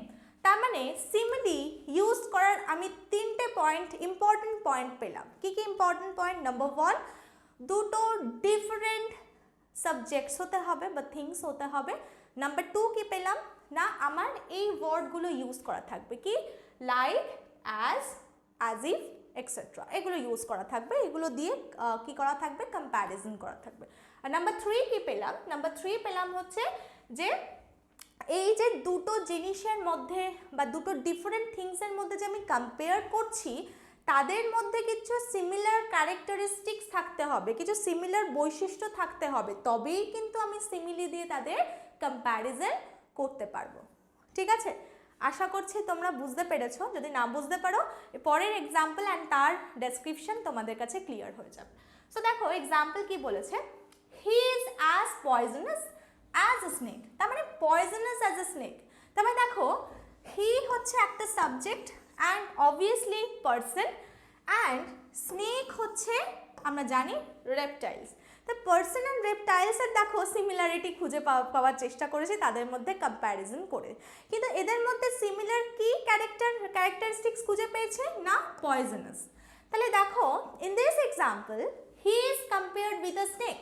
তার মানে সিমিলি ইউজ করার আমি 3টে পয়েন্ট, ইম্পর্টেন্ট পয়েন্ট পেলাম। কি কি ইম্পর্টেন্ট পয়েন্ট? নাম্বার 1, দুটো ডিফারেন্ট সাবজেক্টস হতে হবে বা থিংস হতে হবে। নাম্বার 2 কি পেলাম না, আমার এই ওয়ার্ডগুলো ইউজ করা থাকবে, কি লাইক, as if, এক্সেট্রা, এগুলো ইউজ করা থাকবে, এগুলো দিয়ে কি করা থাকবে, কম্প্যারিজন করা থাকবে। আর নাম্বার 3 কি পেলাম? নাম্বার 3 পেলাম হচ্ছে যে এই যে দুটো জিনিসের মধ্যে বা দুটো ডিফারেন্ট থিংসের মধ্যে যে আমি কম্পেয়ার করছি তাদের মধ্যে কিছু সিমিলার ক্যারেক্টারিস্টিক্স থাকতে হবে, কিছু সিমিলার বৈশিষ্ট্য থাকতে হবে, তবেই কিন্তু আমি সিমিলি দিয়ে তাদের কম্প্যারিজন করতে পারবো। ঠিক আছে, আশা করছি তোমরা বুঝতে পেরেছো। যদি না বুঝতে পারো পরের এক্সাম্পল অ্যান্ড তার ডেসক্রিপশন তোমাদের কাছে ক্লিয়ার হয়ে যাবে। সো দেখো এক্সাম্পল কি বলেছে, he is as poisonous as a snake. তার মানে পয়জনাস অ্যাজ এ স্নেক, তার মানে দেখো হি হচ্ছে একটা subject and obviously person, and snake হচ্ছে আমরা জানি রেপটাইলস। তো পার্সন অ্যান্ড রেপটাইলসের দেখো সিমিলারিটি খুঁজে পাওয়ার চেষ্টা করেছি তাদের মধ্যে কম্প্যারিজন করে, কিন্তু এদের মধ্যে সিমিলার কি ক্যারেক্টারিস্টিক্স খুঁজে পেয়েছে না পয়জনাস। তাহলে দেখো in this example he is compared with a snake.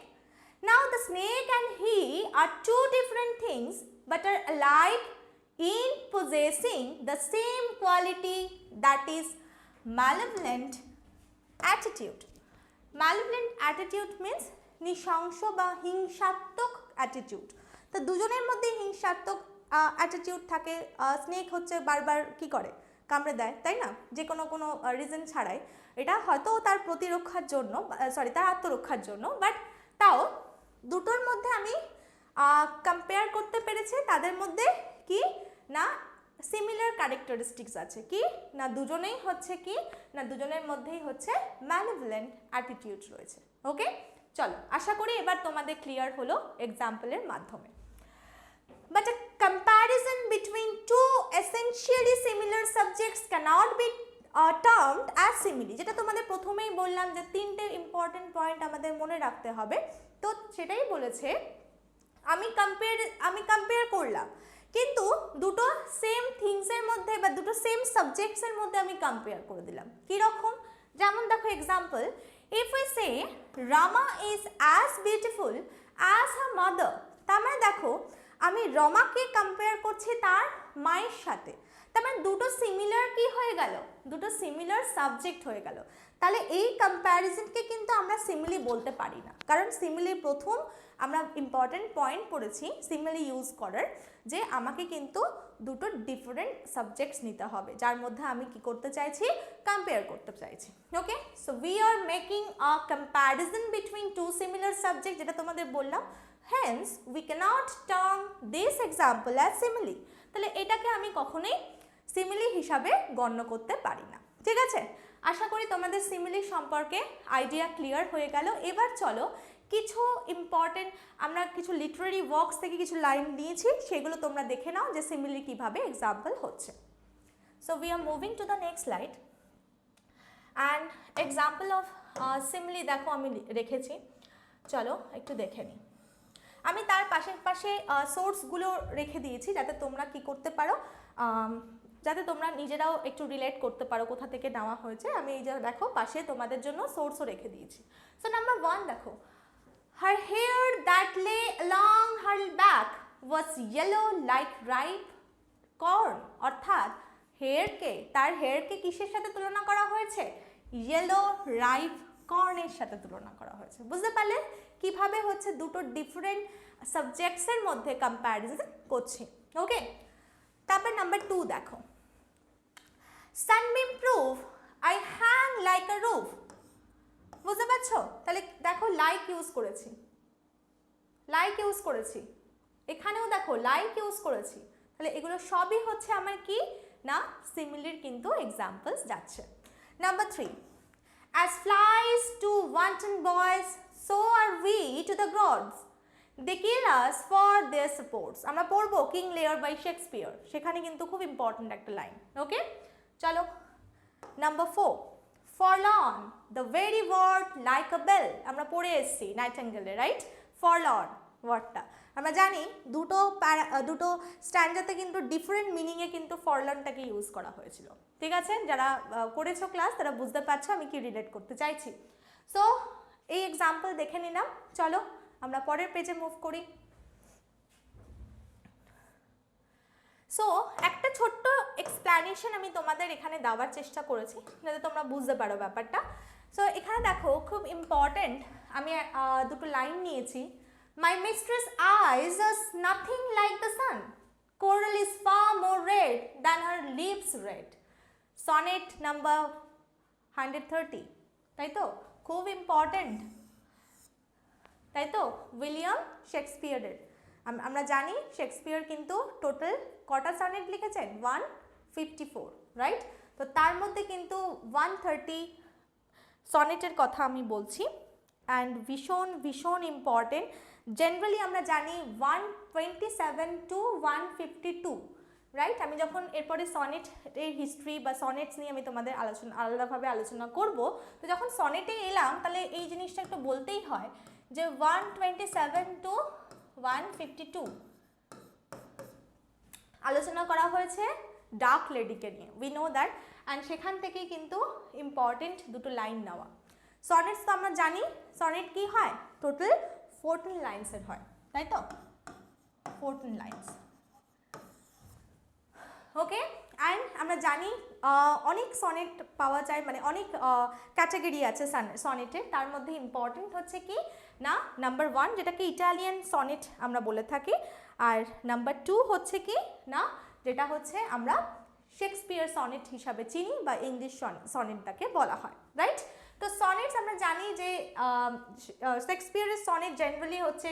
Now the snake and he are two different things but are alike in possessing the same quality, that is malevolent attitude. Malevolent attitude means নৃশংস বা হিংসাত্মক attitude. তো দুজনের মধ্যে হিংসাত্মক attitude থাকে। Snake হচ্ছে বারবার কি করে, কামড়ে দেয়, তাই না, যে কোনো রিজন ছাড়াই। এটা হয়তো তার প্রতিরক্ষার জন্য, তার আত্মরক্ষার জন্য, বাট তাও দুটোর মধ্যে আমি কম্পেয়ার করতে পেরেছি। তাদের মধ্যে কি না সিমিলার ক্যারেক্টারিস্টিক্স আছে, কি না দুজনেই হচ্ছে কি না দুজনের মধ্যেই হচ্ছে ম্যালিভলেন্ট অ্যাটিটিউড রয়েছে। ওকে, চলো আশা করি এবার তোমাদের ক্লিয়ার হলো এক্সাম্পলের মাধ্যমে। But a comparison between two essentially similar subjects cannot be termed as simile. যেটা তোমাদের প্রথমেই বললাম যে তিনটে ইম্পর্টেন্ট পয়েন্ট আমাদের মনে রাখতে হবে। তো সেটাই বলেছে আমি কম্পেয়ার করলাম, কিন্তু দুটো সেম থিংসের মধ্যে বা দুটো সেম সাবজেক্টসের মধ্যে আমি কম্পেয়ার করে দিলাম। কীরকম, যেমন দেখো example, if we say Rama is as beautiful as her mother. তার মানে দেখো আমি রমাকে কম্পেয়ার করছি তার মায়ের সাথে, তার মানে দুটো সিমিলার কি হয়ে গেল, দুটো সিমিলার সাবজেক্ট হয়ে গেল। তাহলে এই কম্প্যারিজনকে কিন্তু আমরা সিমিলি বলতে পারি না, কারণ সিমিলি প্রথম আমরা ইম্পর্টেন্ট পয়েন্ট পড়েছি সিমিলি ইউজ করার, যে আমাকে কিন্তু দুটো ডিফারেন্ট সাবজেক্টস নিতে হবে যার মধ্যে আমি কি করতে চাইছি, কম্পেয়ার করতে চাইছি। Okay, so we are making a comparison between two similar subject, যেটা তোমাদের বললাম। Hence, we cannot term this example as simile. তাহলে এটাকে আমি কখনোই সিমিলি হিসাবে গণ্য করতে পারি না। ঠিক আছে, আশা করি তোমাদের সিমিলি সম্পর্কে আইডিয়া ক্লিয়ার হয়ে গেল। এবার চলো কিছু ইম্পর্টেন্ট আমরা কিছু লিটারারি ওয়ার্কস থেকে কিছু লাইন নিয়েছি, সেগুলো তোমরা দেখে নাও যে সিমিলি কিভাবে এক্সাম্পল হচ্ছে। So we are moving to the next slide and example of simile দেখো আমি রেখেছি, চলো একটু দেখে নিই। আমি তার পাশে সোর্সগুলো রেখে দিয়েছি যাতে তোমরা কি করতে পারো, যাতে তোমরা নিজেরাও একটু রিলেট করতে পারো কোথা থেকে নেওয়া হয়েছে। আমি এই যে দেখো পাশে তোমাদের জন্য সোর্সও রেখে দিয়েছি। সো নাম্বার 1 দেখো, হার হেয়ার দ্যাট লে অ্যালং হার ব্যাক ওয়াজ ইয়েলো লাইক রাইপ কর্ন। অর্থাৎ তার হেয়ারকে কিসের সাথে তুলনা করা হয়েছে, ইয়েলো রাইপ কর্নের সাথে তুলনা করা হয়েছে। বুঝতে পারলে কিভাবে হচ্ছে দুটো ডিফারেন্ট সাবজেক্টসের মধ্যে কম্প্যারিজন করছি। ওকে, তারপর নাম্বার 2 দেখো, sunbeam proof I hang like a roof. বুঝতে পারছো, তাহলে দেখো লাইক ইউজ করেছি, এখানেও দেখো লাইক ইউজ করেছি। তাহলে এগুলো সবই হচ্ছে আমার কি না সিমিলির কিন্তু এক্সাম্পলস যাচ্ছে। Number 3, as flies to wanton boys, so are we to the gods. They kill us for their supports. আমরা পড়বো কিং লিয়ার বাই শেক্সপিয়ার, সেখানে কিন্তু খুব ইম্পর্টেন্ট একটা লাইন। ওকে, চলো number 4, forlorn the very word like a bell. আমরা পড়ে এসেছি নাইটিঙ্গেলে, রাইট? forlorn ওয়ার্ডটা আমরা জানি দুটো স্ট্যান্ডাতে কিন্তু ডিফারেন্ট মিনিংয়ে কিন্তু ফরলর্নটাকে ইউজ করা হয়েছিল। ঠিক আছে, যারা করেছো ক্লাস তারা বুঝতে পারছো আমি কি রিলেট করতে চাইছি। সো এই এক্সাম্পল দেখে নিলাম, চলো আমরা পরের পেজে মুভ করি। সো একটা ছোট্ট এক্সপ্লানেশন আমি তোমাদের এখানে দেওয়ার চেষ্টা করেছি যাতে তোমরা বুঝতে পারো ব্যাপারটা। সো এখানে দেখো খুব ইম্পর্টেন্ট আমি দুটো লাইন নিয়েছি। My mistress' eyes are nothing like the sun. Coral is far more red than her lips red. Sonnet number 130. তাই তো, খুব ইম্পর্টেন্ট, তাই তো, উইলিয়াম শেক্সপিয়ারের। আমরা জানি শেক্সপিয়ার কিন্তু টোটাল কটা সনেট লিখেছেন, 154, রাইট? তো তার মধ্যে কিন্তু 130 সনেটের কথা আমি বলছি অ্যান্ড ভীষণ ইম্পর্টেন্ট। জেনারেলি আমরা জানি 127 to 152, রাইট? আমি যখন এরপরে সনেটের হিস্ট্রি বা সনেটস নিয়ে আমি তোমাদের আলাদাভাবে আলোচনা করব, তো যখন সনেটে এলাম তাহলে এই জিনিসটা একটু বলতেই হয় যে 127 টু 152 আলোচনা করা হয়েছে ডার্ক লেডিকে নিয়ে, উই নো দ্যাট, অ্যান্ড সেখান থেকেই কিন্তু ইম্পর্টেন্ট দুটো লাইন নেওয়া। সনেটস তো আমরা জানি সনেট কি হয়, টোটাল 14 লাইন্সের হয়, তাই তো 14 লাইন্স। ওকে, অ্যান্ড আমরা জানি অনেক সনেট পাওয়া যায়, মানে অনেক ক্যাটাগরি আছে সনেটের, তার মধ্যে ইম্পর্টেন্ট হচ্ছে কি না নাম্বার 1 যেটাকে ইটালিয়ান সনেট আমরা বলে থাকি, আর নাম্বার 2 হচ্ছে কি না যেটা হচ্ছে আমরা শেক্সপিয়ার সনেট হিসাবে চিনি বা ইংলিশ সনেটটাকে বলা হয়, রাইট। তো সনেটস আমরা জানি যে শেক্সপিয়ারের সনেট জেনারেলি হচ্ছে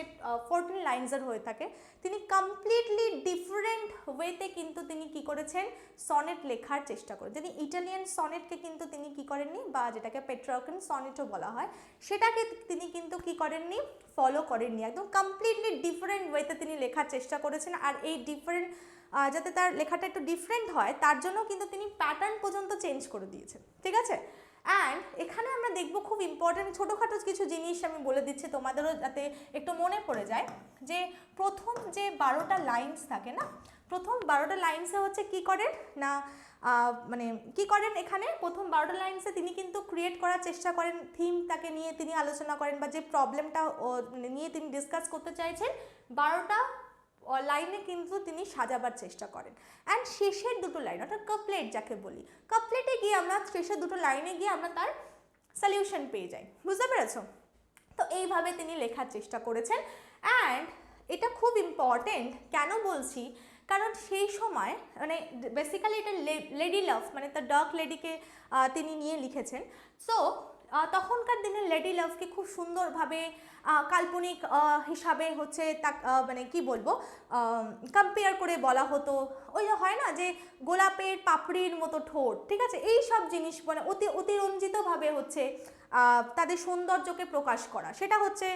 14 লাইন্সের হয়ে থাকে। তিনি কমপ্লিটলি ডিফারেন্ট ওয়েতে কিন্তু তিনি কি করেছেন সনেট লেখার চেষ্টা করেন। তিনি ইটালিয়ান সনেটকে কিন্তু তিনি কি করেননি, বা যেটাকে পেট্রার্কান সনেটও বলা হয়, সেটাকে তিনি কিন্তু কি করেননি, ফলো করেননি, একদম কমপ্লিটলি ডিফারেন্ট ওয়েতে তিনি লেখার চেষ্টা করেছেন। আর এই ডিফারেন্ট যাতে তার লেখাটা একটু ডিফারেন্ট হয় তার জন্য কিন্তু তিনি প্যাটার্ন পর্যন্ত চেঞ্জ করে দিয়েছেন, ঠিক আছে। অ্যান্ড এখানে আমরা দেখবো খুব ইম্পর্টেন্ট ছোটোখাটো কিছু জিনিস আমি বলে দিচ্ছি তোমাদেরও যাতে একটু মনে পড়ে যায়, যে প্রথম যে 12টা লাইন্স থাকে না, প্রথম 12টা লাইন্সে হচ্ছে কি করেন না মানে কি করেন এখানে প্রথম 12টা লাইন্সে তিনি কিন্তু ক্রিয়েট করার চেষ্টা করেন, থিম তাকে নিয়ে তিনি আলোচনা করেন, বা যে প্রবলেমটা নিয়ে তিনি ডিসকাস করতে চাইছেন 12টা লাইনে কিন্তু তিনি সাজাবার চেষ্টা করেন। অ্যান্ড শেষের দুটো লাইন অর্থাৎ কাপলেট যাকে বলি, কাপলেটে গিয়ে আমরা শেষের দুটো লাইনে গিয়ে আমরা তার সলিউশন পেয়ে যাই, বুঝতে পেরেছো। তো এইভাবে তিনি লেখার চেষ্টা করেছেন। অ্যান্ড এটা খুব ইম্পর্টেন্ট কেন বলছি, কারণ সেই সময় মানে বেসিক্যালি এটা লেডি লাভ মানে দ্য ডার্ক লেডিকে তিনি নিয়ে লিখেছেন। সো তখনকার দিনে লেডি লাভকে খুব সুন্দরভাবে কাল্পনিক হিসাবে হচ্ছে তা মানে কি বলবো কম্পেয়ার করে বলা হতো, ওই হয় না যে গোলাপের পাপড়ির মতো ঠোঁট, ঠিক আছে, এই সব জিনিস মানে অতিরঞ্জিতভাবে হচ্ছে তাদের সৌন্দর্যকে প্রকাশ করা, সেটা হচ্ছে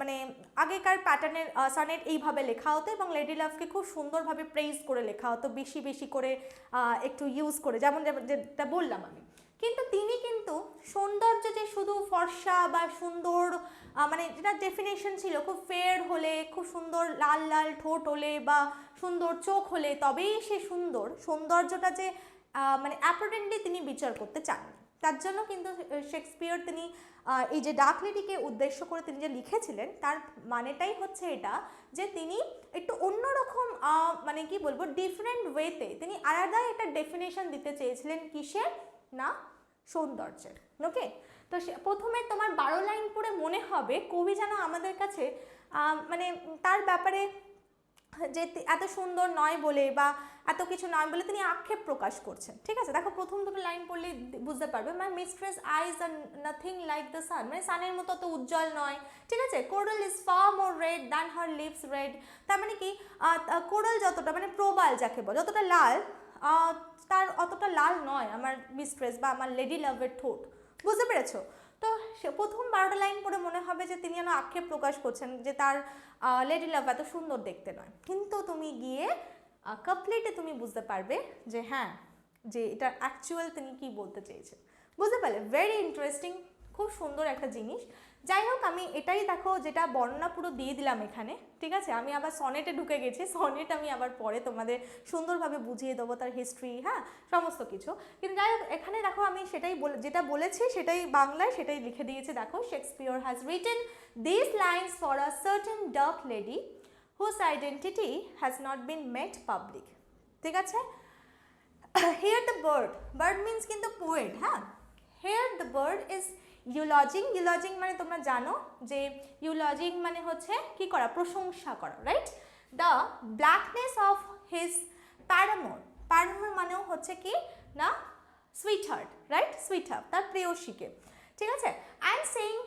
মানে আগেকার প্যাটার্নের সনেট এইভাবে লেখা হতো, এবং লেডি লাভকে খুব সুন্দরভাবে প্রেইজ করে লেখা হতো, বেশি বেশি করে একটু ইউজ করে, যেমন যেটা বললাম আমি। কিন্তু তিনি কিন্তু সৌন্দর্য যে শুধু ফর্সা বা সুন্দর মানে যেটা ডেফিনেশন ছিল খুব ফেয়ার হলে, খুব সুন্দর লাল লাল ঠোঁট হলে বা সুন্দর চোখ হলে তবেই সে সুন্দর, সৌন্দর্যটা যে মানে অ্যাপারেন্টলি তিনি বিচার করতে চাননি। তার জন্য কিন্তু শেক্সপিয়ার তিনি এই যে ডার্ক লেডিকে উদ্দেশ্য করে তিনি যে লিখেছিলেন তার মানেটাই হচ্ছে এটা যে তিনি একটু অন্যরকম মানে কি বলবো ডিফারেন্ট ওয়েতে তিনি আলাদা একটা ডেফিনেশন দিতে চেয়েছিলেন কিসের না সৌন্দর্যের। ওকে, তো প্রথমে তোমার 12 লাইন পড়ে মনে হবে কবি যেন আমাদের কাছে মানে তার ব্যাপারে যে এত সুন্দর নয় বলে বা এত কিছু নয় বলে তিনি আক্ষেপ প্রকাশ করছেন, ঠিক আছে। দেখো প্রথম দুটো লাইন পড়লে বুঝতে পারবে, my mistress eyes are nothing like the sun, মানে সানের মতো অত উজ্জ্বল নয়, ঠিক আছে। Coral is far more red than her lips red, তার মানে কি কোরাল যতটা মানে প্রবাল যাকে বলে যতটা লাল তার অতটা লাল নয় আমার মিস্ট্রেস বা আমার লেডি লাভের ঠোঁট, বুঝতে পেরেছো। তো সে প্রথম 12টা লাইন পড়ে মনে হবে যে তিনি যেন আক্ষেপ প্রকাশ করছেন যে তার লেডি লাভ এত সুন্দর দেখতে নয়, কিন্তু তুমি গিয়ে কমপ্লিটে তুমি বুঝতে পারবে যে হ্যাঁ যে এটা অ্যাকচুয়াল তিনি কি বলতে চেয়েছেন, বুঝতে পারলে। ভেরি ইন্টারেস্টিং, খুব সুন্দর একটা জিনিস। যাই হোক আমি এটাই দেখো যেটা বর্ণনা পুরো দিয়ে দিলাম এখানে, ঠিক আছে। আমি আবার সনেটে ঢুকে গেছি, সনেট আমি আবার পরে তোমাদের সুন্দরভাবে বুঝিয়ে দেবো তার হিস্ট্রি, হ্যাঁ সমস্ত কিছু। কিন্তু যাই হোক এখানে দেখো আমি সেটাই যেটা বলেছি সেটাই বাংলায় সেটাই লিখে দিয়েছি। দেখো Shakespeare has written this lines for a certain dark lady whose identity has not been made public, ঠিক আছে। Here the bird means কিন্তু poet, হ্যাঁ। Here the bird is eulogium মানে তোমরা জানো যে eulogium মানে হচ্ছে কি করা, প্রশংসা করা, right. The blackness of his paramour মানেও হচ্ছে কি না সুইটহার্ট, রাইট, সুইটহার্ট তার প্রেয়সীকে, ঠিক আছে। and saying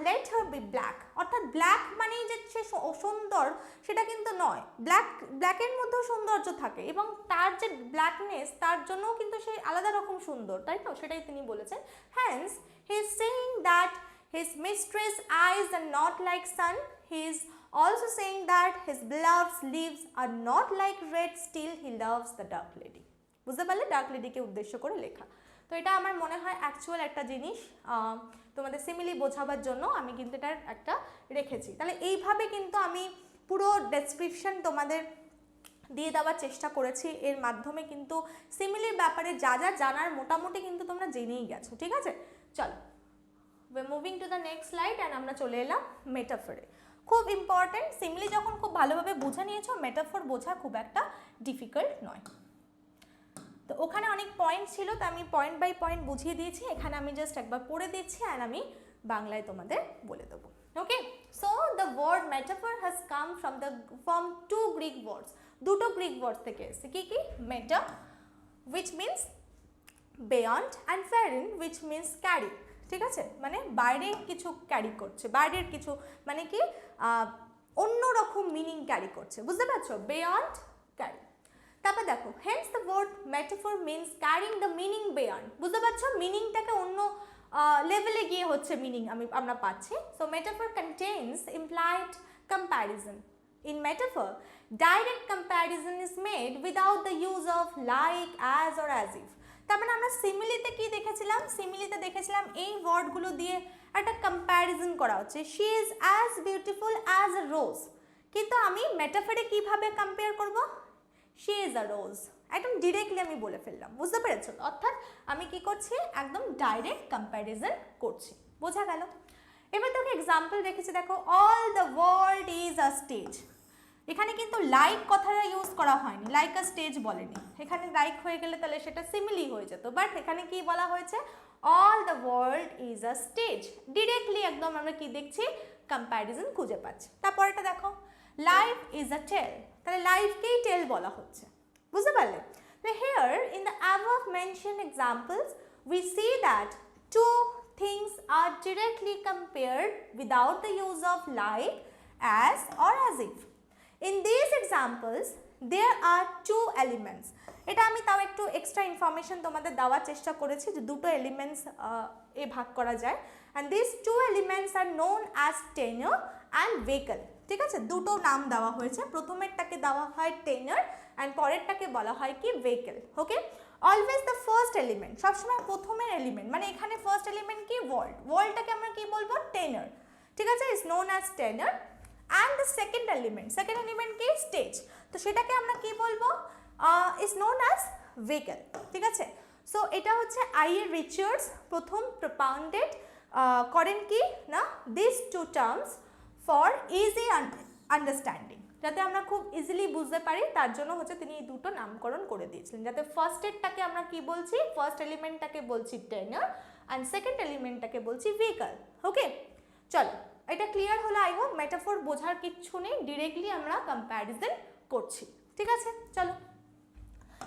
let her be black, অর্থাৎ ব্ল্যাক মানেই যে সে সুন্দর সেটা কিন্তু নয়, ব্ল্যাকের মধ্যেও সৌন্দর্য থাকে এবং তার যে ব্ল্যাকনেস তার জন্যও কিন্তু সে আলাদা রকম সুন্দর, তাই তো, সেটাই তিনি বলেছেন। hence he is saying that his mistress eyes are not like sun, he is also saying that his beloved's lips are not like red, still he loves the dark lady, বুঝতে পারলে, ডার্ক লেডিকে উদ্দেশ্য করে লেখা। তো এটা আমার মনে হয় অ্যাকচুয়াল একটা জিনিস, তোমাদের সিমিলি বোঝাবার জন্য আমি কিন্তু এটার একটা রেখেছি। তাহলে এইভাবে কিন্তু আমি পুরো ডেসক্রিপশন তোমাদের দিয়ে দেওয়ার চেষ্টা করেছি, এর মাধ্যমে কিন্তু সিমিলির ব্যাপারে যা যা জানার মোটামুটি কিন্তু তোমরা জেনেই গেছো, ঠিক আছে। চলো, we moving to the next slide and আমরা চলে এলাম মেটাফরে। খুব ইম্পর্টেন্ট, সিমিলি যখন খুব ভালোভাবে বুঝে নিয়েছো, মেটাফর বোঝা খুব একটা ডিফিকাল্ট নয়। তো ওখানে অনেক পয়েন্ট ছিল, তো আমি পয়েন্ট বাই পয়েন্ট বুঝিয়ে দিয়েছি, এখানে আমি জাস্ট একবার পড়ে দিচ্ছি আর আমি বাংলায় তোমাদের বলে দেবো। Okay, so the word metaphor has come from two Greek words, দুটো গ্রিক ওয়ার্ড থেকে এসেছে। কি কি? মেটা which means beyond and ফেরেন which means carry, ঠিক আছে, মানে বাইরে কিছু ক্যারি করছে, বাইরের কিছু মানে কি অন্যরকম মিনিং ক্যারি করছে, বুঝতে পারছো, বিয়ন্ড ক্যারি। তারপর দেখো, hence the word metaphor means carrying the meaning beyond, বুঝতে পারছো, মিনিংটাকে অন্য লেভেলে গিয়ে হচ্ছে মিনিং আমরা পাচ্ছি। So metaphor contains implied comparison. In metaphor, direct comparison is made without the use of like, as or as if. তার মানে আমরা সিমিলিতে কি দেখেছিলাম? সিমিলিতে দেখেছিলাম এই ওয়ার্ডগুলো দিয়ে একটা কম্প্যারিজন করা হচ্ছে, she is as beautiful as a rose, কিন্তু আমি মেটাফরে কিভাবে কম্পেয়ার করব? she is a rose, একদম ডিরেক্টলি আমি বলে ফেললাম, বুঝতে পেরেছো? অর্থাৎ আমি কি করছি? একদম ডাইরেক্ট কম্প্যারিজন করছি, বোঝা গেল? এবার তোকে এক্সাম্পল রেখেছি, দেখো, all the world is a stage. এখানে কিন্তু লাইক কথাটা ইউজ করা হয়নি, লাইক আ স্টেজ বলেনি, এখানে লাইক হয়ে গেলে তাহলে সেটা সিমিলি হয়ে যেত, বাট এখানে কি বলা হয়েছে? All the world is a stage, directly একদম আমরা কি দেখছি? কম্প্যারিজন খুঁজে পাচ্ছি। তারপরটা দেখো, লাইফ ইজ আ টেল, তাহলে লাইফকেই টেল বলা হচ্ছে, বুঝতে পারলে? Here in the above mentioned examples we see that two things are directly compared without the use of like, as or as if. In these examples there are two elements. এটা আমি তাও একটু extra information তোমাদের দেওয়ার চেষ্টা করেছি যে দুটো এলিমেন্টস এ ভাগ করা যায়, and these two elements are known as tenor and vehicle, ঠিক আছে, দুটো নাম দেওয়া হয়েছে, প্রথমেরটাকে দেওয়া হয় tenor and পরেরটাকে বলা হয় কি? vehicle। Okay, always the first element, সবসময় প্রথমের এলিমেন্ট, মানে এখানে ফার্স্ট এলিমেন্ট কি? ওয়ার্ল্ড, ওয়ার্ল্ডটাকে আমরা কি বলবো? tenor, ঠিক আছে, is known as tenor, and the second element কি? স্টেজ, তো সেটাকে আমরা কি বলবো? ইজ নোন অ্যাজ vehicle, ঠিক আছে। সো এটা হচ্ছে আইএর রিচার্ডস প্রথম প্রপাউন্ডেড করেন কি না, this two terms for easy understanding, যাতে আমরা খুব ইজিলি বুঝতে পারি, তার জন্য হচ্ছে তিনি এই দুটো নামকরণ করে দিয়েছিলেন, যাতে ফার্স্টেরটাকে আমরা কি বলছি? ফার্স্ট এলিমেন্টটাকে বলছি tenor, and সেকেন্ড এলিমেন্টটাকে বলছি vehicle। ওকে, চলো, এটা ক্লিয়ার হলো? আই হোপ মেটাফর বোঝার কিচ্ছু নেই, ডিরেক্টলি আমরা কম্প্যারিজন করছি, ঠিক আছে। চলো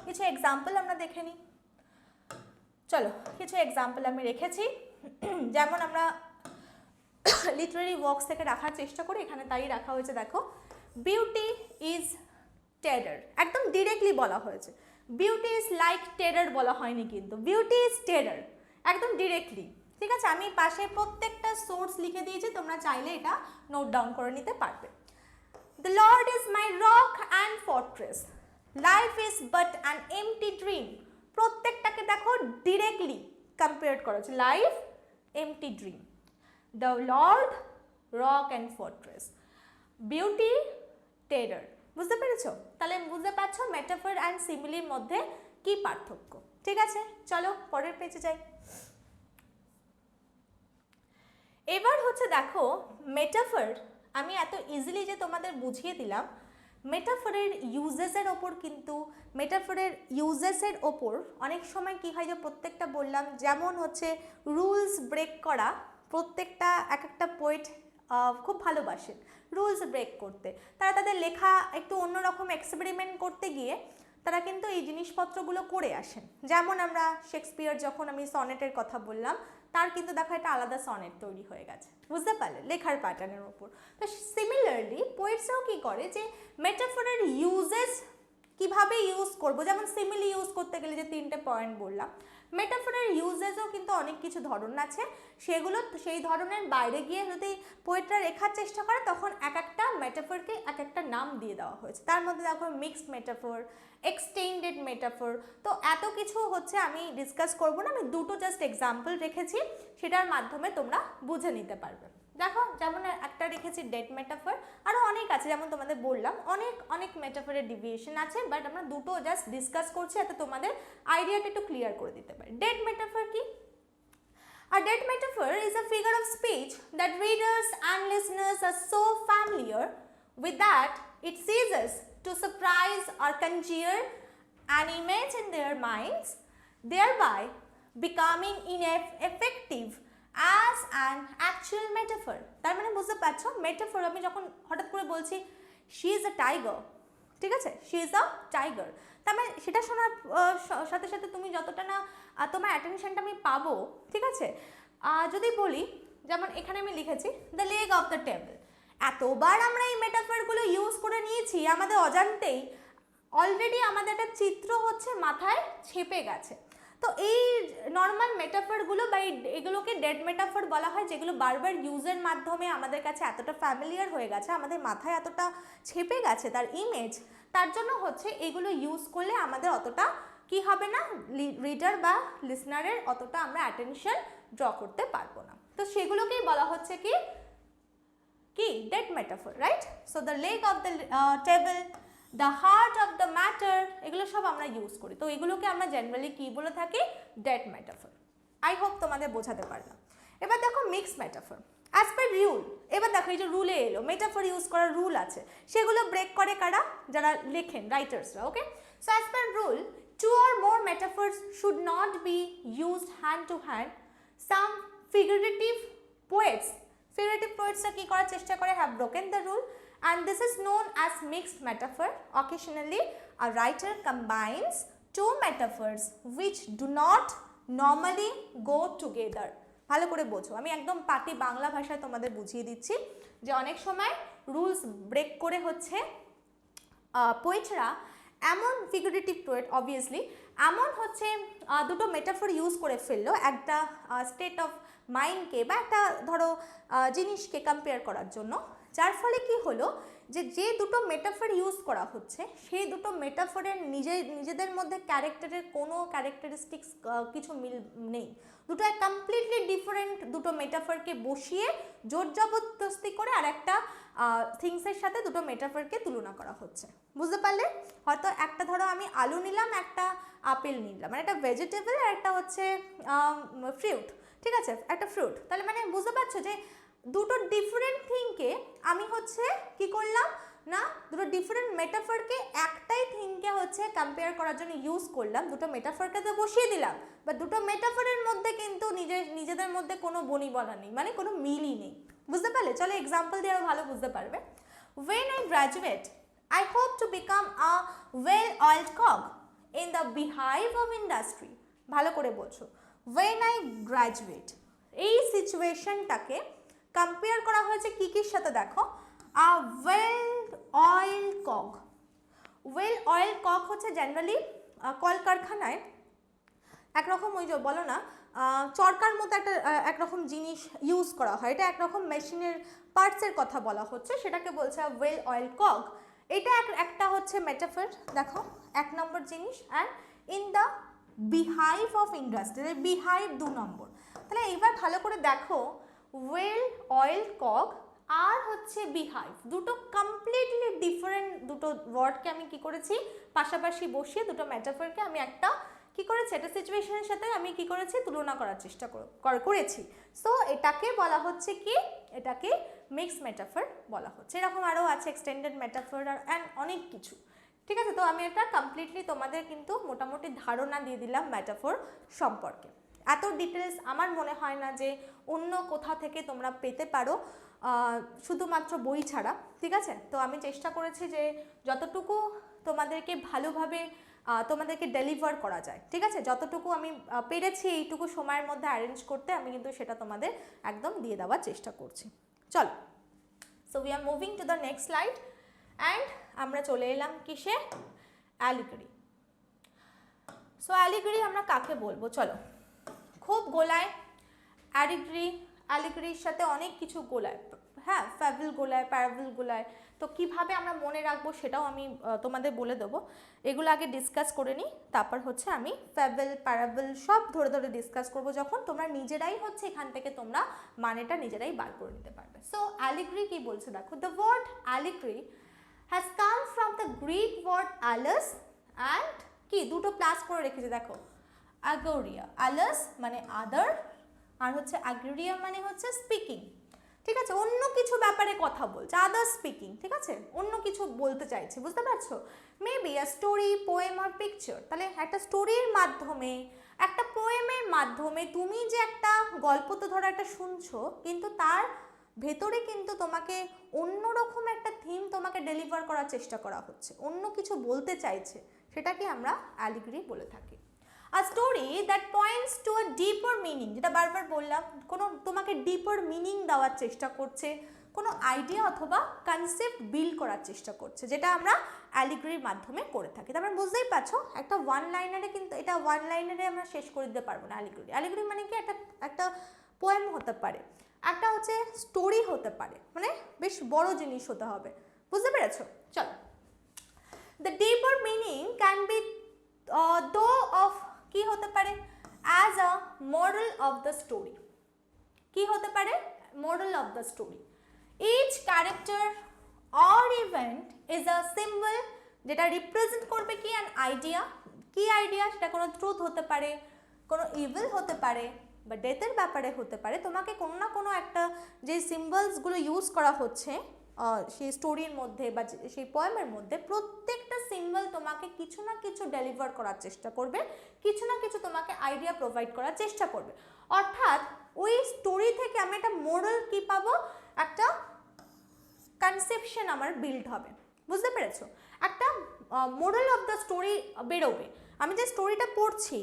কিছু এক্সাম্পল আমরা দেখে নিই। চলো, কিছু এক্সাম্পল আমি রেখেছি, যেমন আমরা লিটারারি ওয়ার্কস থেকে রাখার চেষ্টা করি, এখানে তাই রাখা হয়েছে। দেখো, বিউটি ইজ টেরর, একদম ডিরেক্টলি বলা হয়েছে, বিউটি ইজ লাইক টেরর বলা হয়নি, কিন্তু বিউটি ইজ টেরর, একদম ডিরেক্টলি, ঠিক আছে। আমি পাশে প্রত্যেকটা সোর্স লিখে দিয়েছি, তোমরা চাইলে এটা নোট ডাউন করে নিতে পারবে। The Lord is my rock and fortress, life is but an empty dream, প্রত্যেকটাকে দেখো ডিরেক্টলি কম্পেয়ার করা হচ্ছে, life, empty dream, the Lord, rock and fortress, beauty, terror, বুঝতে পেরেছো? তাহলে বুঝতে পারছো মেটাফর অ্যান্ড সিমিলির মধ্যে কি পার্থক্য, ঠিক আছে। চলো পরের পেজে যাই। এবার হচ্ছে দেখো, মেটাফর আমি এত ইজিলি যে তোমাদের বুঝিয়ে দিলাম, মেটাফরের ইউজেসের ওপর কিন্তু মেটাফরের ইউজেসের ওপর অনেক সময় কি হয় যে প্রত্যেকটা বললাম, যেমন হচ্ছে রুলস ব্রেক করা, প্রত্যেকটা এক একটা পোয়েট খুব ভালোবাসেন রুলস ব্রেক করতে, তারা তাদের লেখা একটু অন্যরকম এক্সপেরিমেন্ট করতে গিয়ে তারা কিন্তু এই জিনিসপত্রগুলো করে আসেন। যেমন আমরা শেক্সপিয়ার, যখন আমি সনেটের কথা বললাম, তার কিন্তু দেখো একটা আলাদা সনেট তৈরি হয়ে গেছে, বুঝতে পারলে, লেখার প্যাটার্নের ওপর। তো সিমিলারলি পোয়েটসরাও কী করে যে মেটাফরের ইউজেস কিভাবে ইউজ করব, যেমন সিমিলি ইউজ করতে গেলে যে তিনটে পয়েন্ট বললাম, মেটাফোরের ইউজেসও কিন্তু অনেক কিছু ধরন আছে, সেগুলো সেই ধরনের বাইরে গিয়ে যদি পোয়েটরা লেখার চেষ্টা করে তখন এক একটা মেটাফোরকে এক একটা নাম দিয়ে দেওয়া হয়েছে। তার মধ্যে দেখো মিক্সড মেটাফোর, এক্সটেন্ডেড মেটাফোর, তো এত কিছু হচ্ছে আমি ডিসকাস করব না, আমি দুটো জাস্ট এক্সাম্পল রেখেছি, সেটার মাধ্যমে তোমরা বুঝে নিতে পারবে। দেখো যেমন একটা রেখেছি ডেট মেটাফোর, আরও অনেক আছে, যেমন তোমাদের বললাম অনেক অনেক মেটাফোরের ডিভিয়েশন আছে, বাট আমরা দুটো জাস্ট ডিসকাস করছি যাতে তোমাদের আইডিয়াটা একটু ক্লিয়ার করে দিতে পারি। ডেট মেটাফোর কি? A dead metaphor is a figure of speech that readers and listeners are so familiar with that it ceases to surprise or conjure an image in their minds, thereby becoming ineffective as an actual metaphor. তার মানে বুঝতে পারছো, metaphor আমি যখন হঠাৎ করে বলছি she is a tiger, ঠিক আছে, she is a tiger, তার মানে সেটা শোনার সাথে সাথে তুমি যতটা না তোমার অ্যাটেনশনটা আমি পাবো, ঠিক আছে। যদি বলি যেমন এখানে আমি লিখেছি the leg of the table, এতবার আমরা এই মেটাফোরগুলো ইউজ করে নিয়েছি আমাদের অজান্তেই, অলরেডি আমাদের একটা চিত্র হচ্ছে মাথায় ছেপে গেছে। তো এই নর্মাল মেটাফোরগুলো বা এগুলোকে ডেড মেটাফোর বলা হয়, যেগুলো বারবার ইউজের মাধ্যমে আমাদের কাছে এতটা ফ্যামিলিয়ার হয়ে গেছে, আমাদের মাথায় এতটা ছেপে গেছে তার ইমেজ, তার জন্য হচ্ছে এগুলো ইউজ করলে আমাদের অতটা কি হবে না, রিডার বা লিসনারের অতটা আমরা অ্যাটেনশন ড্র করতে পারবো না। তো সেগুলোকেই বলা হচ্ছে কি কি dead metaphor, right? So the leg of the table, the heart of the matter, এগুলো সব আমরা ইউজ করি, তো এগুলোকে আমরা জেনারেলি কি বলে থাকি, ডেড মেটাফোর। আই হোপ তোমাদের বোঝাতে পারলাম। এবার দেখো mixed metaphor as per rule. এবার দেখো এই যে রুলে এলো, মেটাফোর ইউজ করার রুল আছে, সেগুলো ব্রেক করে কারা, যারা লেখেন রাইটার্সরা, okay. So as per rule, two or more metaphors should not be used hand to hand. Some figurative poets কি করার চেষ্টা করে, have broken the rule, and this is known as mixed metaphor. Occasionally a writer combines two metaphors which do not normally go together. ভালো করে বোঝো, আমি একদম পাতি বাংলা ভাষায় তোমাদের বুঝিয়ে দিচ্ছি যে অনেক সময় রুলস ব্রেক করে হচ্ছে পোয়েটরা এমন ফিগারেটিভ পোয়েট অবভিয়াসলি এমন হচ্ছে দুটো মেটাফোর ইউজ করে ফেললো একটা স্টেট অফ মাইন্ডকে বা একটা ধরো জিনিসকে কম্পেয়ার করার জন্য, যার ফলে কি হলো যে দুটো মেটাফোর ইউজ করা হচ্ছে সেই দুটো মেটাফোরের নিজেদের মধ্যে ক্যারেক্টারের কোনো ক্যারেক্টারিস্টিক্স কিছু মিল নেই, দুটো কমপ্লিটলি ডিফারেন্ট দুটো মেটাফোরকে বসিয়ে জোর জবরদস্তি করে আর একটা থিংসের সাথে দুটো মেটাফোরকে তুলনা করা হচ্ছে। বুঝতে পারলে? হয়তো একটা ধরো আমি আলু নিলাম, একটা আপেল নিলাম, মানে একটা ভেজিটেবল আর একটা হচ্ছে ফ্রুট, ঠিক আছে, একটা ফ্রুট, তাহলে মানে বুঝতে পারছো যে দুটো ডিফারেন্ট থিংকে আমি হচ্ছে কি করলাম না, দুটো ডিফারেন্ট মেটাফোরকে একটাই থিংকে হচ্ছে কম্পেয়ার করার জন্য ইউজ করলাম, দুটো মেটাফোরকে তো বসিয়ে দিলাম, বা দুটো মেটাফোরের মধ্যে কিন্তু নিজেদের মধ্যে কোনো বনি বলা নেই, মানে কোনো মিলই নেই। বুঝতে পারলে? চলো এক্সাম্পল দিয়ে আরো ভালো বুঝতে পারবে। When I graduate, I hope to become a well-oiled cog in the beehive of industry. ভালো করে বলছো, when I graduate, এই সিচুয়েশনটাকে কম্পেয়ার করা হয়েছে কির সাথে, দেখো আ well-oiled cog. well-oiled cog হচ্ছে জেনারেলি কলকারখানায় একরকম ওই যে বলো না চরকার মতো একটা একরকম জিনিস ইউজ করা হয়, এটা একরকম মেশিনের পার্টসের কথা বলা হচ্ছে, সেটাকে বলছে well-oiled cog। এটা একটা হচ্ছে মেটাফোর, দেখো এক নম্বর জিনিস, and in the beehive of industry, beehive 2 নম্বর। তাহলে এইবার ভালো করে দেখো well-oiled cog আর হচ্ছে বিহাইভ দুটো কমপ্লিটলি ডিফারেন্ট দুটো ওয়ার্ডকে আমি কি করেছি পাশাপাশি বসিয়ে দুটো মেটাফোরকে আমি একটা কি করেছি একটা সিচুয়েশনের সাথে আমি কি করেছি তুলনা করার চেষ্টা করেছি। সো এটাকে বলা হচ্ছে কি, এটাকে মিক্স মেটাফোর বলা হচ্ছে। এরকম আরও আছে এক্সটেন্ডেড মেটাফোর অ্যান্ড অনেক কিছু, ঠিক আছে। তো আমি এটা কমপ্লিটলি তোমাদের কিন্তু মোটামুটি ধারণা দিয়ে দিলাম মেটাফোর সম্পর্কে। এত ডিটেলস আমার মনে হয় না যে অন্য কোথা থেকে তোমরা পেতে পারো শুধুমাত্র বই ছাড়া, ঠিক আছে। তো আমি চেষ্টা করেছি যে যতটুকু তোমাদেরকে ভালোভাবে তোমাদেরকে ডেলিভার করা যায়, ঠিক আছে, যতটুকু আমি পেরেছি এইটুকু সময়ের মধ্যে অ্যারেঞ্জ করতে আমি কিন্তু সেটা তোমাদের একদম দিয়ে দেওয়ার চেষ্টা করছি। চলো, so we are moving to the next slide and আমরা চলে এলাম কিসে, অ্যালিগরি। সো অ্যালিগরি আমরা কাকে বলবো, চলো খুব গোলায় অ্যালিগরির সাথে অনেক কিছু গোলায়, হ্যাঁ, ফ্যাবল গোলায়, প্যারাবল গোলায়। তো কিভাবে আমরা মনে রাখবো সেটাও আমি তোমাদের বলে দেবো। এগুলো আগে ডিসকাস করে নিই, তারপর হচ্ছে আমি ফ্যাবল প্যারাবল সব ধরে ধরে ডিসকাস করবো, যখন তোমরা নিজেরাই হচ্ছে এখান থেকে তোমরা মানেটা নিজেরাই বার করে নিতে পারবে। সো অ্যালিগরি কি বলছে দেখো, the word allegory has come from the Greek word allos and কি দুটো প্লাস করে রেখেছে দেখো, আগোরিয়া। আলাস মানে আদার, আর হচ্ছে অ্যাগ্রিয়া মানে হচ্ছে স্পিকিং, ঠিক আছে, অন্য কিছু ব্যাপারে কথা বলছে, আদার স্পিকিং, ঠিক আছে, অন্য কিছু বলতে চাইছে, বুঝতে পারছো। মেবি আ স্টোরি, পোয়েম আর পিকচার। তাহলে একটা স্টোরির মাধ্যমে, একটা পোয়েমের মাধ্যমে তুমি যে একটা গল্প তো ধরো একটা শুনছো, কিন্তু তার ভেতরে কিন্তু তোমাকে অন্যরকম একটা থিম তোমাকে ডেলিভার করার চেষ্টা করা হচ্ছে, অন্য কিছু বলতে চাইছে, সেটাকে আমরা অ্যালিগরি বলে থাকি। A story that points to a deeper meaning, যেটা বারবার বললাম, কোনো তোমাকে ডিপার মিনিং দেওয়ার চেষ্টা করছে, কোনো আইডিয়া অথবা কনসেপ্ট বিল্ড করার চেষ্টা করছে, যেটা আমরা অ্যালিগরির মাধ্যমে করে থাকি। তারপরে বুঝতেই পারছো একটা ওয়ান লাইনারে, কিন্তু এটা ওয়ান লাইনারে আমরা শেষ করে দিতে পারবো না। অ্যালিগরি মানে কি একটা পোয়েম হতে পারে, একটা হচ্ছে স্টোরি হতে পারে, মানে বেশ বড় জিনিস হতে হবে, বুঝতে পেরেছো। চলো, the deeper meaning can be thought of কি হতে পারে, as a model of the story. কি হতে পারে, model of the story. Each character or event is a symbol, যেটা রিপ্রেজেন্ট করবে কি অ্যান আইডিয়া। কি আইডিয়া, সেটা কোনো ট্রুথ হতে পারে, কোনো ইভিল হতে পারে, বা ডেথের ব্যাপারে হতে পারে। তোমাকে কোনো না কোনো একটা যে সিম্বলসগুলো ইউজ করা হচ্ছে সেই স্টোরির মধ্যে বা সেই পোয়েমের মধ্যে, প্রত্যেকটা সিম্বল তোমাকে কিছু না কিছু ডেলিভার করার চেষ্টা করবে, কিছু না কিছু তোমাকে আইডিয়া প্রোভাইড করার চেষ্টা করবে। অর্থাৎ ওই স্টোরি থেকে আমি একটা মোরাল কি পাবো, একটা কনসেপশন আমার বিল্ড হবে, বুঝতে পেরেছো। একটা মোরাল অফ দ্য স্টোরি বেরোবে। আমি যে স্টোরিটা পড়ছি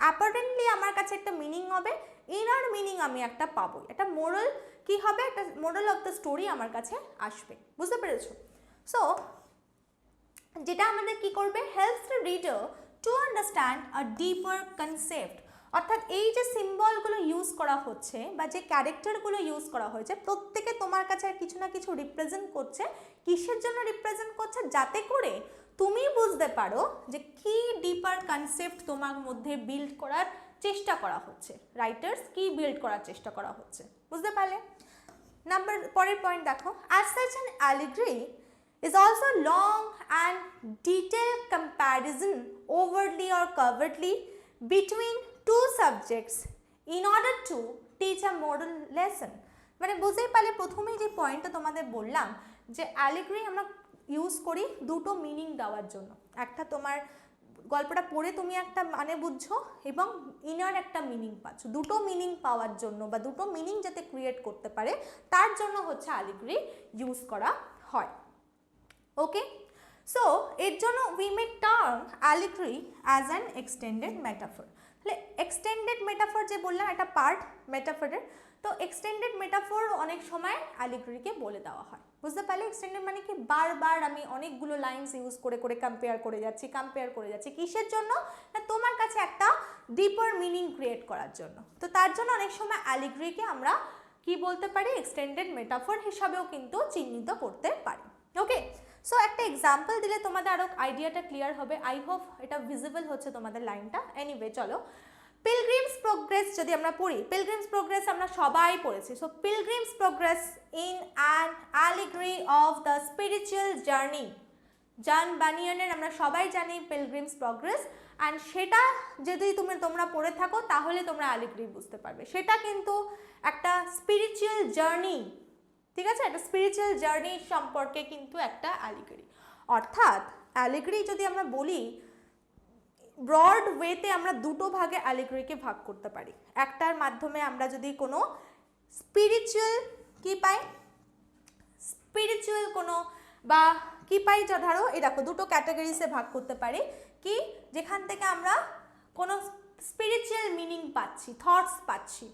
অ্যাপারেন্টলি আমার কাছে একটা মিনিং হবে, ইনার মিনিং আমি একটা পাবো, একটা মোরাল কি হবে, একটা মোরাল অফ দ্য স্টোরি আমার কাছে আসবে, বুঝতে পেরেছো। সো যেটা আমাদের কি করবে, helps the reader to understand a deeper concept. অর্থাৎ এই যে সিম্বলগুলো ইউজ করা হচ্ছে বা যে ক্যারেক্টারগুলো ইউজ করা হয়েছে, প্রত্যেকে তোমার কাছে কিছু না কিছু রিপ্রেজেন্ট করছে। কিসের জন্য রিপ্রেজেন্ট করছে, যাতে করে তুমি বুঝতে পারো যে কি ডিপার কনসেপ্ট তোমার মধ্যে বিল্ড করার চেষ্টা করা হচ্ছে, রাইটার্স কি বিল্ড করার চেষ্টা করা হচ্ছে, বুঝতে পারলে। পরের পয়েন্ট দেখো, as such an allegory is also long and detailed comparison overtly or covertly between two subjects in order to teach a moral lesson। মানে বুঝতেই পারলে প্রথমেই যে পয়েন্টটা তোমাদের বললাম, যে অ্যালিগরি আমরা ইউজ করি দুটো মিনিং দেওয়ার জন্য। একটা তোমার গল্পটা পড়ে তুমি একটা মানে বুঝছো এবং ইনার একটা মিনিং পাচ্ছ, দুটো মিনিং পাওয়ার জন্য বা দুটো মিনিং যাতে ক্রিয়েট করতে পারে তার জন্য হচ্ছে অ্যালিগরি ইউজ করা হয়। ওকে, সো এর জন্য we may term allegory as an extended metaphor. তাহলে এক্সটেন্ডেড মেটাফর যে বললাম একটা পার্ট মেটাফরের, তো এক্সটেন্ডেড মেটাফর অনেক সময় অ্যালিগরিকে বলে দেওয়া হয়, বুঝতে পারলে। এক্সটেন্ডেড মানে কি, বারবার আমি অনেকগুলো লাইনস ইউজ করে করে কম্পেয়ার করে যাচ্ছি, কিসের জন্য, না তোমার কাছে একটা ডিপার মিনিং ক্রিয়েট করার জন্য। তো তার জন্য অনেক সময় অ্যালিগরিকে আমরা কি বলতে পারি, এক্সটেন্ডেড মেটাফর হিসাবেও কিন্তু চিহ্নিত করতে পারি। ওকে, সো একটা এক্সাম্পল দিলে তোমাদের আরো আইডিয়াটা ক্লিয়ার হবে। আই হোপ এটা ভিজিবল হচ্ছে তোমাদের লাইনটা। এনিওয়ে চলো, পিলগ্রিমস প্রোগ্রেস যদি আমরা পড়ি, পিলগ্রিমস প্রোগ্রেস আমরা সবাই পড়েছি। So Pilgrim's Progress in an allegory of the spiritual journey, John বানিয়ানের আমরা সবাই জানি পিলগ্রিমস প্রোগ্রেস, অ্যান্ড সেটা যদি তোমরা পড়ে থাকো তাহলে তোমরা অ্যালিগরি বুঝতে পারবে। সেটা কিন্তু একটা স্পিরিচুয়াল জার্নি, ঠিক আছে, একটা স্পিরিচুয়াল জার্নি সম্পর্কে কিন্তু একটা অ্যালিগরি। অর্থাৎ অ্যালিগরি যদি আমরা বলি, ব্রড ওয়েতে আমরা দুটো ভাগে অ্যালিগরিকে ভাগ করতে পারি। একটার মাধ্যমে আমরা যদি কোনো স্পিরিচুয়াল কি পাই, স্পিরিচুয়াল কোনো বা কি পাই, যা ধরো এই দেখো দুটো ক্যাটাগরিসে ভাগ করতে পারি, কি যেখান থেকে আমরা কোনো স্পিরিচুয়াল মিনিং পাচ্ছি, থটস পাচ্ছি,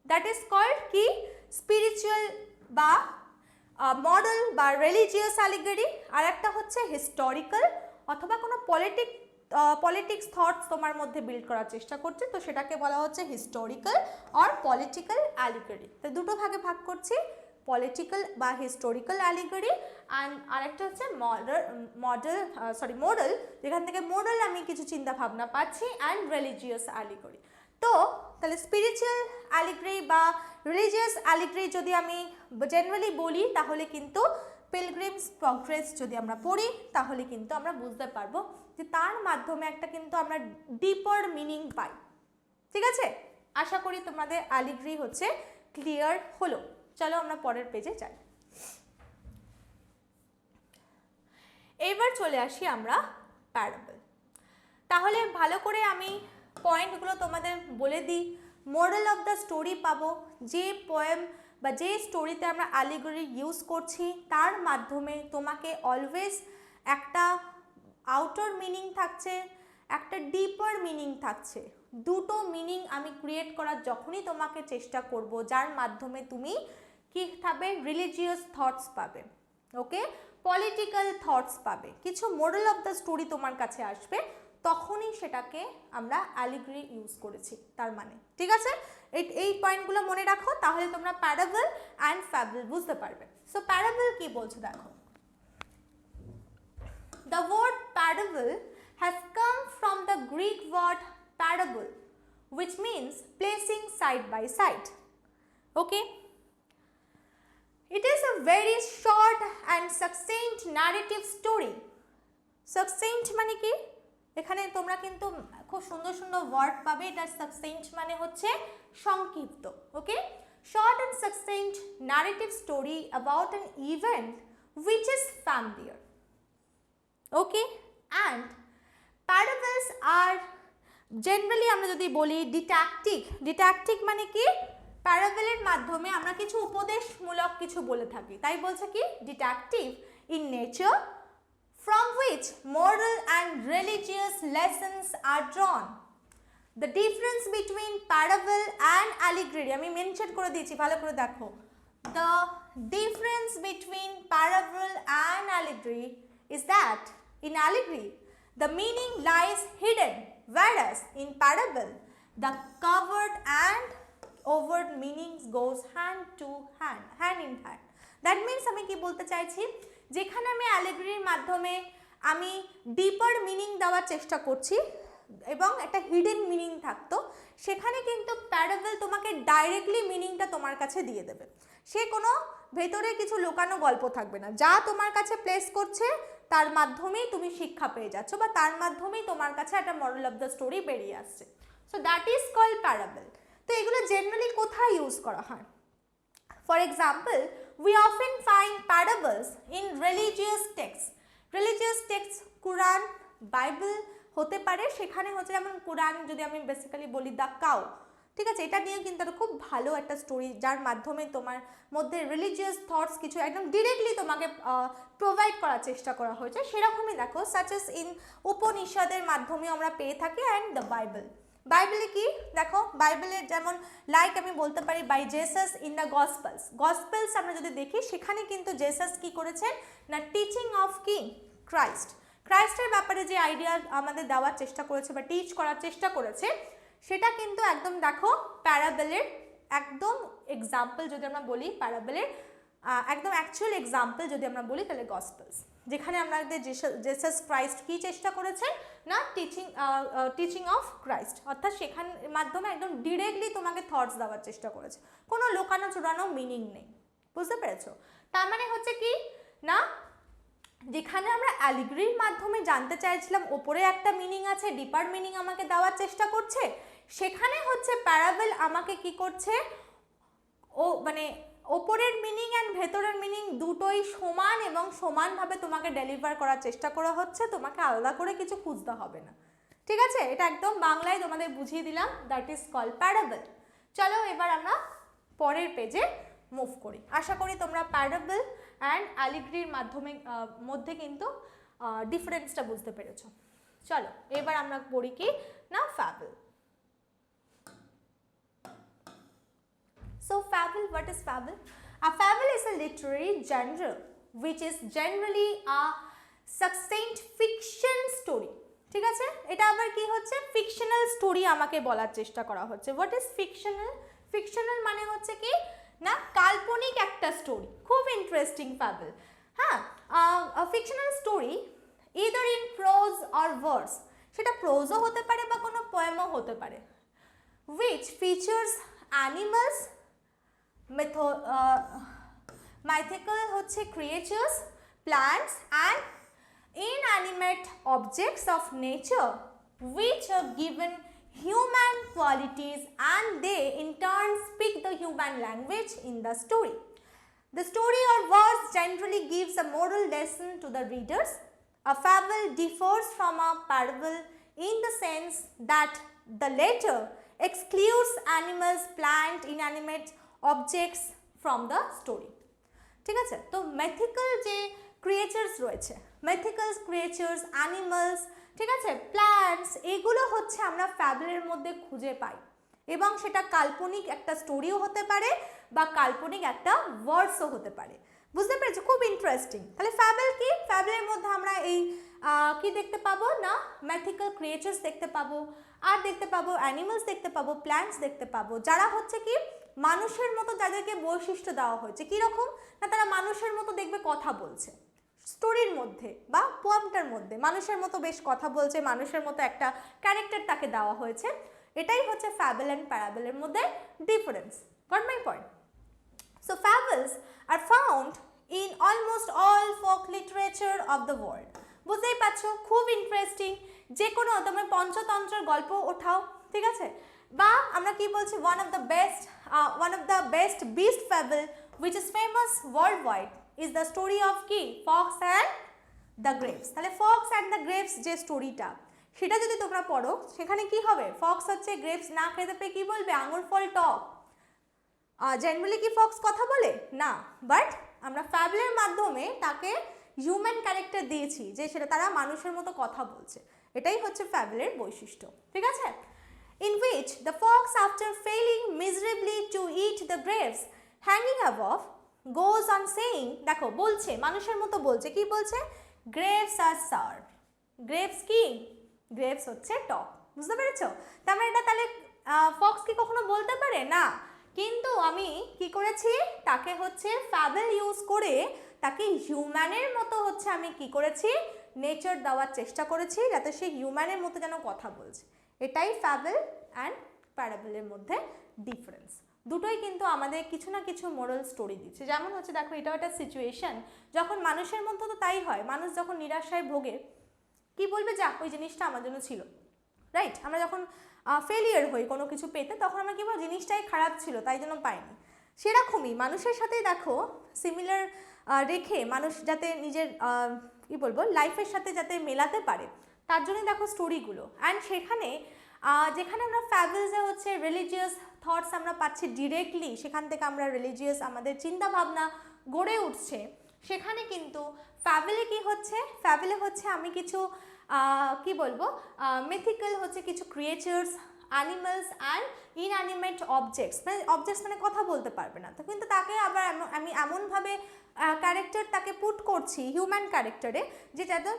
দ্যাট ইজ কল্ড কি স্পিরিচুয়াল বা মডেল বা রিলিজিয়াস অ্যালিগরি। আর একটা হচ্ছে হিস্টোরিক্যাল অথবা কোনো পলিটিক্স থটস তোমার মধ্যে বিল্ড করার চেষ্টা করছে, তো সেটাকে বলা হচ্ছে হিস্টোরিক্যাল অর পলিটিক্যাল অ্যালিগরি। তো দুটো ভাগে ভাগ করছি, পলিটিক্যাল বা হিস্টোরিক্যাল অ্যালিগরি অ্যান্ড আরেকটা হচ্ছে মোরাল, যেখান থেকে মোরাল আমি কিছু চিন্তা ভাবনা পাচ্ছি, অ্যান্ড রিলিজিয়াস অ্যালিগরি। তো তাহলে স্পিরিচুয়াল অ্যালিগরি বা রিলিজিয়াস অ্যালিগরি যদি আমি জেনারেলি বলি, তাহলে কিন্তু পিলগ্রিমস প্রগ্রেস যদি আমরা পড়ি, তাহলে কিন্তু আমরা বুঝতে পারবো যে তার মাধ্যমে একটা কিন্তু আমরা ডিপার মিনিং পাই। ঠিক আছে, আশা করি তোমাদের অ্যালিগরি হচ্ছে ক্লিয়ার হলো। চলো আমরা পরের পেজে যাই। এবার চলে আসি আমরা প্যারাবল। তাহলে ভালো করে আমি পয়েন্টগুলো তোমাদের বলে দিই। মোরাল অফ দ্য স্টোরি পাবো, যে পোয়েম বা যে স্টোরিতে আমরা অ্যালিগরি ইউজ করছি তার মাধ্যমে তোমাকে অলওয়েজ একটা আউটার মিনিং থাকছে, একটা ডিপার মিনিং থাকছে। দুটো মিনিং আমি ক্রিয়েট করার যখনই তোমাকে চেষ্টা করব, যার মাধ্যমে তুমি কি পাবে, রিলিজিয়াস থটস পাবে, ওকে, পলিটিক্যাল থটস পাবে, কিছু মোরাল অফ দ্য স্টোরি তোমার কাছে আসবে, তখনই সেটাকে আমরা অ্যালিগরি ইউজ করেছি তার মানে। ঠিক আছে, এই পয়েন্টগুলো মনে রাখো, তাহলে তোমরা প্যারাবল অ্যান্ড ফ্যাবল বুঝতে পারবে। সো প্যারাবল কি বলছো দেখো, the word parable has come from the Greek word parable, which means placing side by side. Okay, it is a very short and succinct narrative story. Succinct মানে কি, এখানে তোমরা কিন্তু খুব সুন্দর সুন্দর ওয়ার্ড পাবে। এটা সাকসেন্ট মানে হচ্ছে সংক্ষিপ্ত। Okay, short and succinct narrative story about an event which is familiar. Okay, and parables are generally আমরা যদি বলি ডিডাক্টিক মানে কি, প্যারাবেলের মাধ্যমে আমরা কিছু উপদেশমূলক কিছু বলে থাকি, তাই বলছে কি deductive in nature, from which moral and religious lessons are drawn. The difference between parable and allegory আমি মেনশন করে দিয়েছি, ভালো করে দেখো। The difference between parable and allegory is that in allegory the meaning lies hidden, whereas in parable the covered and overt meanings goes hand in hand. That means আমি কি বলতে চাইছি, যেখানে আমি অ্যালিগরির মাধ্যমে আমি ডিপার মিনিং দেওয়ার চেষ্টা করছি এবং একটা হিডেন মিনিং থাকতো, সেখানে কিন্তু প্যারাবল তোমাকে ডাইরেক্টলি মিনিংটা তোমার কাছে দিয়ে দেবে। সে কোনো ভেতরে কিছু লুকানো গল্প থাকবে না, যা তোমার কাছে প্লেস করছে তার মাধ্যমেই তুমি শিক্ষা পেয়ে যাচ্ছ, বা তার মাধ্যমেই তোমার কাছে একটা মরাল অফ দ্য স্টোরি বেরিয়ে আসছে। So that is called parable. তো এগুলো জেনারেলি কোথায় ইউজ করা হয়? For example, we often find parables in religious texts. Religious texts, Quran, Bible হতে পারে, সেখানে হচ্ছে যেমন কোরআন যদি আমি বেসিক্যালি বলি দ্য কাউ, ঠিক আছে, এটা নিয়ে কিন্তু খুব ভালো একটা স্টোরি, যার মাধ্যমে তোমার মধ্যে রিলিজিয়াস থটস কিছু একদম ডিরেক্টলি তোমাকে প্রোভাইড করার চেষ্টা করা হয়েছে। সেরকমই দেখো সাচেস ইন উপনিষদের মাধ্যমে আমরা পেয়ে থাকি, অ্যান্ড দ্য বাইবেল। বাইবেলে কি দেখো, বাইবেলের যেমন লাইক আমি বলতে পারি বাই জেসাস ইন দ্য গসপেলস আমরা যদি দেখি, সেখানে কিন্তু জেসাস কি করেছেন না, টিচিং অফ কি ক্রাইস্টের ব্যাপারে যে আইডিয়া আমাদের দেওয়ার চেষ্টা করেছে বা টিচ করার চেষ্টা করেছে, সেটা কিন্তু একদম দেখো প্যারাবেলের একদম এক্সাম্পল যদি আমরা বলি, প্যারাবেলের একদম অ্যাকচুয়াল এক্সাম্পল যদি আমরা বলি, তাহলে গসপেলস, যেখানে আমাদের জেসাস ক্রাইস্ট কি চেষ্টা করেছেন না, টিচিং অফ ক্রাইস্ট, অর্থাৎ সেখান মাধ্যমে একদম ডিরেক্টলি তোমাকে থটস দেওয়ার চেষ্টা করেছে, কোনো লোকানো চূড়ানো মিনিং নেই। বুঝতে পেরেছো? তার মানে হচ্ছে কি না, যেখানে আমরা অ্যালিগরির মাধ্যমে জানতে চাইছিলাম ওপরে একটা মিনিং আছে, ডিপার মিনিং আমাকে দেওয়ার চেষ্টা করছে, সেখানে হচ্ছে প্যারাবেল আমাকে কি করছে, ও মানে ওপরের মিনিং অ্যান্ড ভেতরের মিনিং দুটোই সমান এবং সমানভাবে তোমাকে ডেলিভার করার চেষ্টা করা হচ্ছে, তোমাকে আলাদা করে কিছু খুঁজতে হবে না। ঠিক আছে, এটা একদম বাংলায় তোমাদের বুঝিয়ে দিলাম, দ্যাট ইজ কল্ড প্যারাবেল। চলো এবার আমরা পরের পেজে মুভ করি। আশা করি তোমরা প্যারাবেল অ্যান্ড অ্যালিগরির মধ্যে কিন্তু ডিফারেন্সটা বুঝতে পেরেছো। চলো এবার আমরা পড়ি কি না, fable. So fable, what is fable? A fable is a literary genre which is generally a succinct fiction story. ঠিক আছে, এটা আবার কি হচ্ছে ফিকশনাল স্টোরি আমাকে বলার চেষ্টা করা হচ্ছে। What is fictional? ফিকশনাল মানে হচ্ছে কি না কাল্পনিক একটা স্টোরি, খুব ইন্টারেস্টিং ফ্যাবল। হ্যাঁ, fictional story either in pros or verse, সেটা প্রোজও হতে পারে বা কোনো পোয়েমও হতে পারে, which features animals, mythical হচ্ছে creatures, plants and inanimate objects of nature which are given human qualities and they in turn speak the human language in the story. The story or verse generally gives a moral lesson to the readers. A fable differs from a parable in the sense that the latter excludes animals, plant, inanimate objects from the story. ঠিক আছে, তো ম্যাথিক্যাল যে creatures রয়েছে, ম্যাথিক্যাল creatures, animals, ঠিক আছে, plants, এগুলো হচ্ছে আমরা ফ্যাবলের মধ্যে খুঁজে পাই এবং সেটা কাল্পনিক একটা স্টোরিও হতে পারে বা কাল্পনিক একটা ওয়ার্ডসও হতে পারে। বুঝতে পেরেছো? খুব ইন্টারেস্টিং। তাহলে ফ্যাবল কি? ফ্যাবলের মধ্যে আমরা এই কি দেখতে পাবো না ম্যাথিক্যাল ক্রিয়েচার্স দেখতে পাবো, আর দেখতে পাবো অ্যানিমালস দেখতে পাবো, প্ল্যান্টস দেখতে পাবো, যারা হচ্ছে কি মানুষের মতো, যাদেরকে বৈশিষ্ট্য দেওয়া হয়েছে কীরকম না তারা মানুষের মতো দেখবে কথা বলছে স্টোরির মধ্যে বা পোয়েমটার মধ্যে, মানুষের মতো বেশ কথা বলছে, মানুষের মতো একটা ক্যারেক্টার তাকে দেওয়া হয়েছে। এটাই হচ্ছে ফ্যাবল অ্যান্ড প্যারাবলের মধ্যে difference. Goat my point? So ফ্যাবলস are found in almost all folk literature of the world. বুঝতেই পারছো খুব ইন্টারেস্টিং। যে কোনো তুমি পঞ্চতন্ত্রের গল্প ওঠাও, ঠিক আছে, বা আমরা কি বলছি one of the best beast fable which is famous world wide is the story of কি ফক্স অ্যান্ড দ্য গ্রেভস। তাহলে ফক্স অ্যান্ড দ্য গ্রেভস যে স্টোরিটা, সেটা যদি তোমরা পড়ো সেখানে কি হবে, ফক্স হচ্ছে গ্রেভস না খেতে পেয়ে কি বলবে, আঙুর ফল টক। জেনারেলি কি ফক্স কথা বলে না, বাট আমরা ফ্যাবলের মাধ্যমে তাকে হিউম্যান ক্যারেক্টার দিয়েছি যে সেটা তারা মানুষের মতো কথা বলছে। এটাই হচ্ছে ফ্যাবলের বৈশিষ্ট্য। ঠিক আছে, in which the fox after failing miserably to eat the grapes hanging above goes on saying, দেখো বলছে মানুষের মতো বলছে, কি বলছে, grapes are sour। grapes কি, grapes হচ্ছে টক। বুঝতে পেরেছো? তার মানে এটা তাহলে ফক্স কি কখনো বলতে পারে না, কিন্তু আমি কি করেছি তাকে হচ্ছে ফ্যাবল ইউজ করে তাকে হিউম্যানের মতো হচ্ছে আমি কি করেছি নেচার দেওয়ার চেষ্টা করেছি যাতে সে হিউম্যানের মতো যেন কথা বলছে। এটাই ফ্যাবল অ্যান্ড প্যারাবলের মধ্যে ডিফারেন্স। দুটোই কিন্তু আমাদের কিছু না কিছু মোরাল স্টোরি দিচ্ছে। যেমন হচ্ছে দেখো এটাও একটা সিচুয়েশন, যখন মানুষের মধ্যে তো তাই হয়, মানুষ যখন নিরাশায় ভোগে কি বলবে, যাক ওই জিনিসটা আমার জন্য ছিল, রাইট? আমরা যখন ফেলিয়ার হই কোনো কিছু পেতে তখন আমরা কি বলবো জিনিসটাই খারাপ ছিল তাই জন্য পাইনি। সেরকমই মানুষের সাথেই দেখো সিমিলার রেখে মানুষ যাতে নিজের কি বলবো লাইফের সাথে যাতে মেলাতে পারে তার জন্যই দেখো স্টোরিগুলো। অ্যান্ড সেখানে যেখানে আমরা ফ্যাবলসে হচ্ছে রিলিজিয়াস থটস আমরা পাচ্ছি ডিরেক্টলি, সেখান থেকে আমরা রিলিজিয়াস আমাদের চিন্তা ভাবনা গড়ে উঠছে, সেখানে কিন্তু ফ্যাবলে কি হচ্ছে, ফ্যাবলে হচ্ছে আমি কিছু কি বলবো মিথিক্যাল হচ্ছে কিছু creatures, animals and inanimate objects, মানে অবজেক্টস মানে কথা বলতে পারবে না, তো কিন্তু তাকে আবার আমি এমনভাবে ক্যারেক্টার তাকে পুট করছি হিউম্যান ক্যারেক্টারে যে যাতে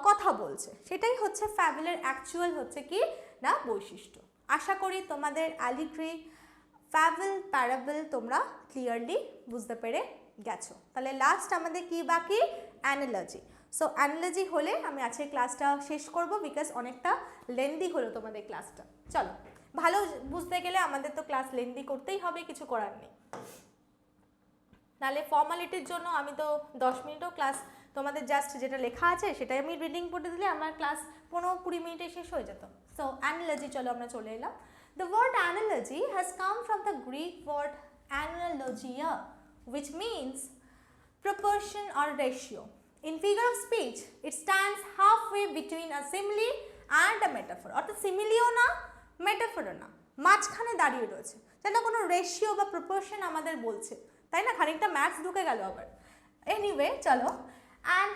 কথা বলছে। সেটাই হচ্ছে ফ্যাবলের অ্যাকচুয়াল হচ্ছে কি না বৈশিষ্ট্য। আশা করি তোমাদের অ্যালিগ্রি, ফ্যাবল, প্যারাবল তোমরা ক্লিয়ারলি বুঝতে পেরে গেছো। তাহলে লাস্ট আমাদের কি বাকি, অ্যানালজি। সো অ্যানালজি হলে আমি আজকে ক্লাসটা শেষ করব, বিকজ অনেকটা লেন্দি হলো তোমাদের ক্লাসটা। চলো, ভালো বুঝতে গেলে আমাদের তো ক্লাস লেন্দি করতেই হবে, কিছু করার নেই। নাহলে ফর্মালিটির জন্য আমি তো 10 মিনিটও ক্লাস তোমাদের জাস্ট যেটা লেখা আছে সেটাই আমি রিডিং পড়তে দিলে আমার ক্লাস 15-20 মিনিটে শেষ হয়ে যেত। সো অ্যানালজি চলো আমরা চলে এলাম। The word analogy has come from the Greek word analogia, which means proportion or ratio. In figure of speech, it stands halfway between a simile and a metaphor. অর্থাৎ সিমিলিও না, মেটাফরও না, মাঝখানে দাঁড়িয়ে রয়েছে, যেন কোনো রেশিও বা প্রপোর্শন আমাদের বলছে, তাই না? খানিকটা ম্যাথস ঢুকে গেল আবার। এনিওয়ে চলো, and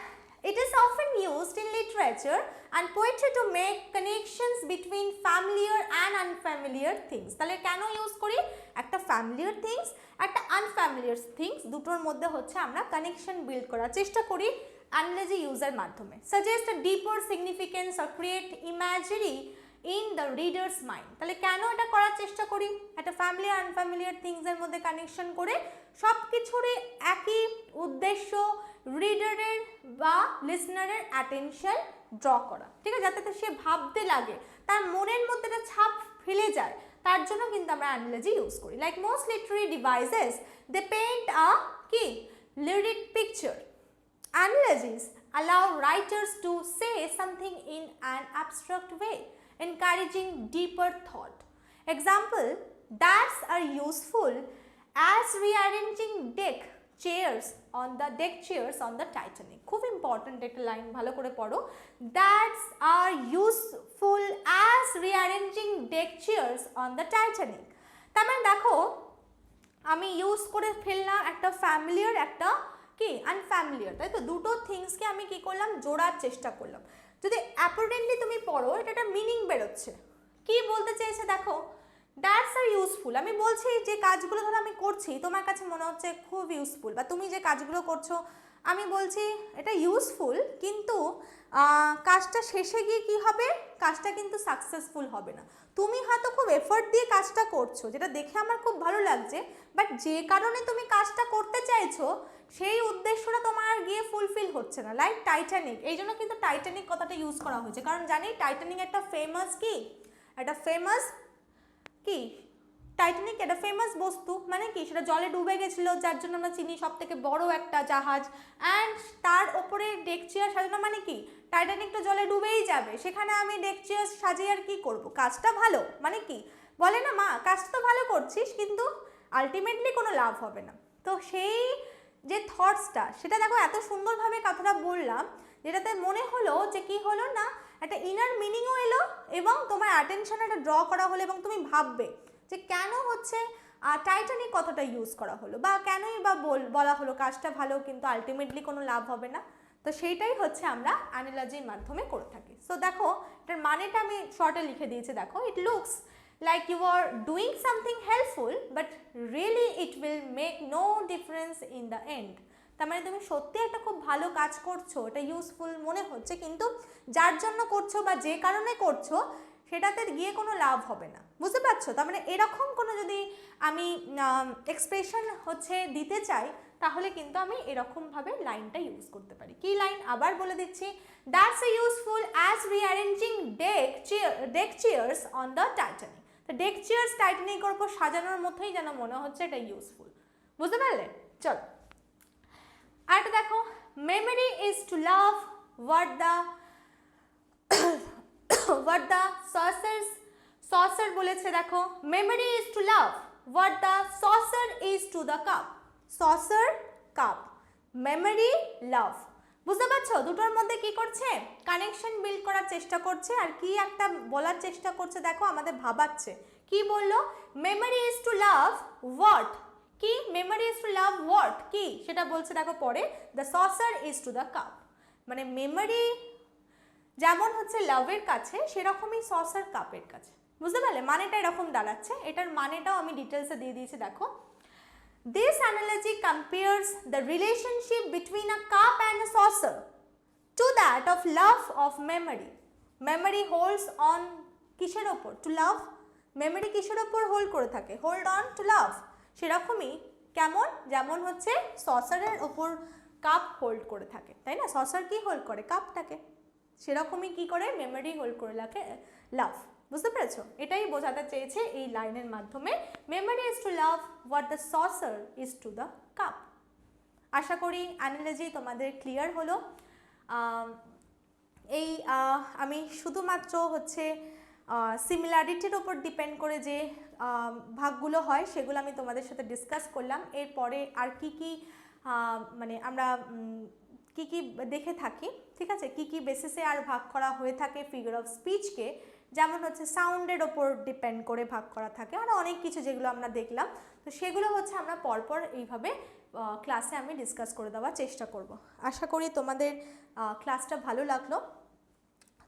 it is often used in literature and poetry to make connections between familiar and unfamiliar things. তাহলে কেন ইউজ করি, একটা ফ্যামিলিয়ার থিংস একটা আনফ্যামিলিয়ার থিংস দুটোর মধ্যে হচ্ছে আমরা কানেকশন বিল্ড করার চেষ্টা করি অ্যানালজি ইউজের মাধ্যমে। Suggest a deeper significance or create imaginary in the reader's mind. তাহলে কেন এটা করার চেষ্টা করি? একটা ফ্যামিলিয়ার আনফ্যামিলিয়ার থিংসের মধ্যে কানেকশন করে সব কিছুরই একই উদ্দেশ্য, রিডারের বা লিসনারের অ্যাটেনশন ড্র করা, ঠিক আছে, যাতে সে ভাবতে লাগে, তার মনের মধ্যে একটা ছাপ ফেলে যায়, তার জন্য কিন্তু আমরা অ্যানালজি ইউজ করি। লাইক মোস্ট লিটারি ডিভাইসেস দে পেইন্ট আ কি lyric picture. Analogies allow writers to say something in an abstract way, encouraging deeper thought. Example, dads are useful as rearranging deck chairs on the Titanic. খুব important একটা line, ভালো করে পড়ো। Dads are useful as rearranging deck chairs on the Titanic. তার মানে দেখো আমি use করে ফেললাম একটা ফ্যামিলিয়ার, একটা কি আনফ্যামিলিয়ার, তাই তো দুটো থিংসকে আমি কি করলাম, জোড়ার চেষ্টা করলাম। যদি অ্যাপারেন্টলি তুমি পড়ো, এটা একটা মিনিং বেরোচ্ছে। কি বলতে চেয়েছে দেখো, দ্যাটস আর ইউজফুল। আমি বলছি যে কাজগুলো ধরো আমি করছি, তোমার কাছে মনে হচ্ছে খুব ইউজফুল, বা তুমি যে কাজগুলো করছো আমি বলছি এটা ইউজফুল, কিন্তু কাজটা শেষে গিয়ে কি হবে, কাজটা কিন্তু সাকসেসফুল হবে না। তুমি হয়তো খুব এফর্ট দিয়ে কাজটা করছো, যেটা দেখে আমার খুব ভালো লাগছে, বাট যে কারণে তুমি কাজটা করতে চাইছো সেই উদ্দেশ্যটা তোমার গিয়ে ফুলফিল হচ্ছে না। লাইক টাইটানিক, এই জন্য কিন্তু টাইটানিক কথাটা ইউজ করা হয়েছে, কারণ জানি টাইটানিক একটা ফেমাস কি, একটা ফেমাস কি, টাইটানিক একটা ফেমাস বস্তু, মানে কি সেটা জলে ডুবে গেছিল, যার জন্য আমরা চিনি সব থেকে বড় একটা জাহাজ, অ্যান্ড তার ওপরে ডেক চেয়ার সাজানো, মানে কি টাইটানিক তো জলে ডুবেই যাবে, সেখানে আমি ডেক চেয়ার সাজিয়ে আর কি করব, কাজটা ভালো, মানে কি বলে না মা কাজটা তো ভালো করছিস কিন্তু আলটিমেটলি কোনো লাভ হবে না। তো সেই যে থটসটা, সেটা দেখো এত সুন্দরভাবে কথাটা বললাম, যেটাতে মনে হলো যে কি হলো না, একটা ইনার মিনিংও এলো এবং তোমার অ্যাটেনশন একটা ড্র করা হলো, এবং তুমি ভাববে যে কেন হচ্ছে টাইটানিক কথাটা ইউজ করা হলো, বা কেনই বা বলা হলো কাজটা ভালো কিন্তু আলটিমেটলি কোনো লাভ হবে না। তো সেইটাই হচ্ছে আমরা অ্যানালজির মাধ্যমে করে থাকি। সো দেখো এটার মানেটা আমি শর্টে লিখে দিয়েছি, দেখো it looks like you are doing something helpful but really it will make no difference in the end. তার মানে তুমি সত্যি একটা খুব ভালো কাজ করছো, এটা ইউজফুল মনে হচ্ছে, কিন্তু যার জন্য করছো বা যে কারণে করছো সেটাতে গিয়ে কোনো লাভ হবে না, বুঝতে পারছো? তার মানে এরকম কোনো যদি আমি এক্সপ্রেশন হচ্ছে দিতে চাই, তাহলে কিন্তু আমি এরকমভাবে লাইনটা ইউজ করতে পারি। কি লাইন আবার বলে দিচ্ছি, that's a useful as rearranging deck chairs on the Titanic. তো ডেক চেয়ার্স টাইটানিকের উপর সাজানোর মতোই যেন মনে হচ্ছে এটা ইউজফুল, বুঝতে পারলে? চলো আরেকটা দেখো, memory is to love what the saucer বলেছে, দেখো memory is to love what the saucer is to the cup. Saucer cup, memory love, বুঝতে পারছো দুটোর মধ্যে কি করছে, কানেকশন বিল্ড করার চেষ্টা করছে, আর কি একটা বলার চেষ্টা করছে, দেখো আমাদের ভাবাচ্ছে। কি বললো, memory is to love what, কি memory is to love what, কি সেটা বলছে দেখো পরে, the saucer is to the cup. মানে মেমোরি যেমন হচ্ছে লাভের কাছে, সেরকমই সসার কাপের কাছে, বুঝতে পারলে? মানেটা এরকম দাঁড়াচ্ছে, এটার মানেটাও আমি ডিটেলসে দিয়ে দিয়েছি, দেখো। This analogy compares the relationship between a cup and a saucer to that of love of memory. Memory holds on কিসের ওপর, to love, memory কিসের ওপর হোল্ড করে থাকে, hold on to love। সেরকমই কেমন, যেমন হচ্ছে সসারের ওপর কাপ হোল্ড করে থাকে, তাই না? সসার কি হোল্ড করে, কাপটাকে, সেরকমই কি করে মেমোরি হোল্ড করে রাখে লাভ, বুঝতে পেরেছো? এটাই বোঝাতে চেয়েছে এই লাইনের মাধ্যমে, memory is to love what the saucer is to the cup. আশা করি অ্যানালজি তোমাদের ক্লিয়ার হলো। এই আমি শুধুমাত্র হচ্ছে সিমিলারিটির ওপর ডিপেন্ড করে যে ভাগগুলো হয় সেগুলো আমি তোমাদের সাথে ডিসকাস করলাম। এরপরে আর কি কি মানে আমরা কি কি দেখে থাকি, ঠিক আছে, কি কি বেসিসে আর ভাগ করা হয়ে থাকে ফিগার অফ স্পিচকে, যেমন হচ্ছে সাউন্ডের ওপর ডিপেন্ড করে ভাগ করা থাকে, আর অনেক কিছু যেগুলো আমরা দেখলাম। তো সেগুলো হচ্ছে আমরা পরপর এইভাবে ক্লাসে আমি ডিসকাস করে দেওয়ার চেষ্টা করব। আশা করি তোমাদের ক্লাসটা ভালো লাগলো।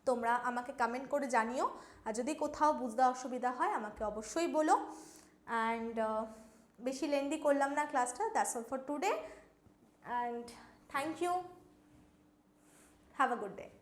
তোমরা আমাকে কমেন্ট করে জানিও, আর যদি কোথাও বুঝতে অসুবিধা হয় আমাকে অবশ্যই বলো। অ্যান্ড বেশি লেন্দি করলাম না ক্লাসটা। That's all for today, and thank you. Have a good day.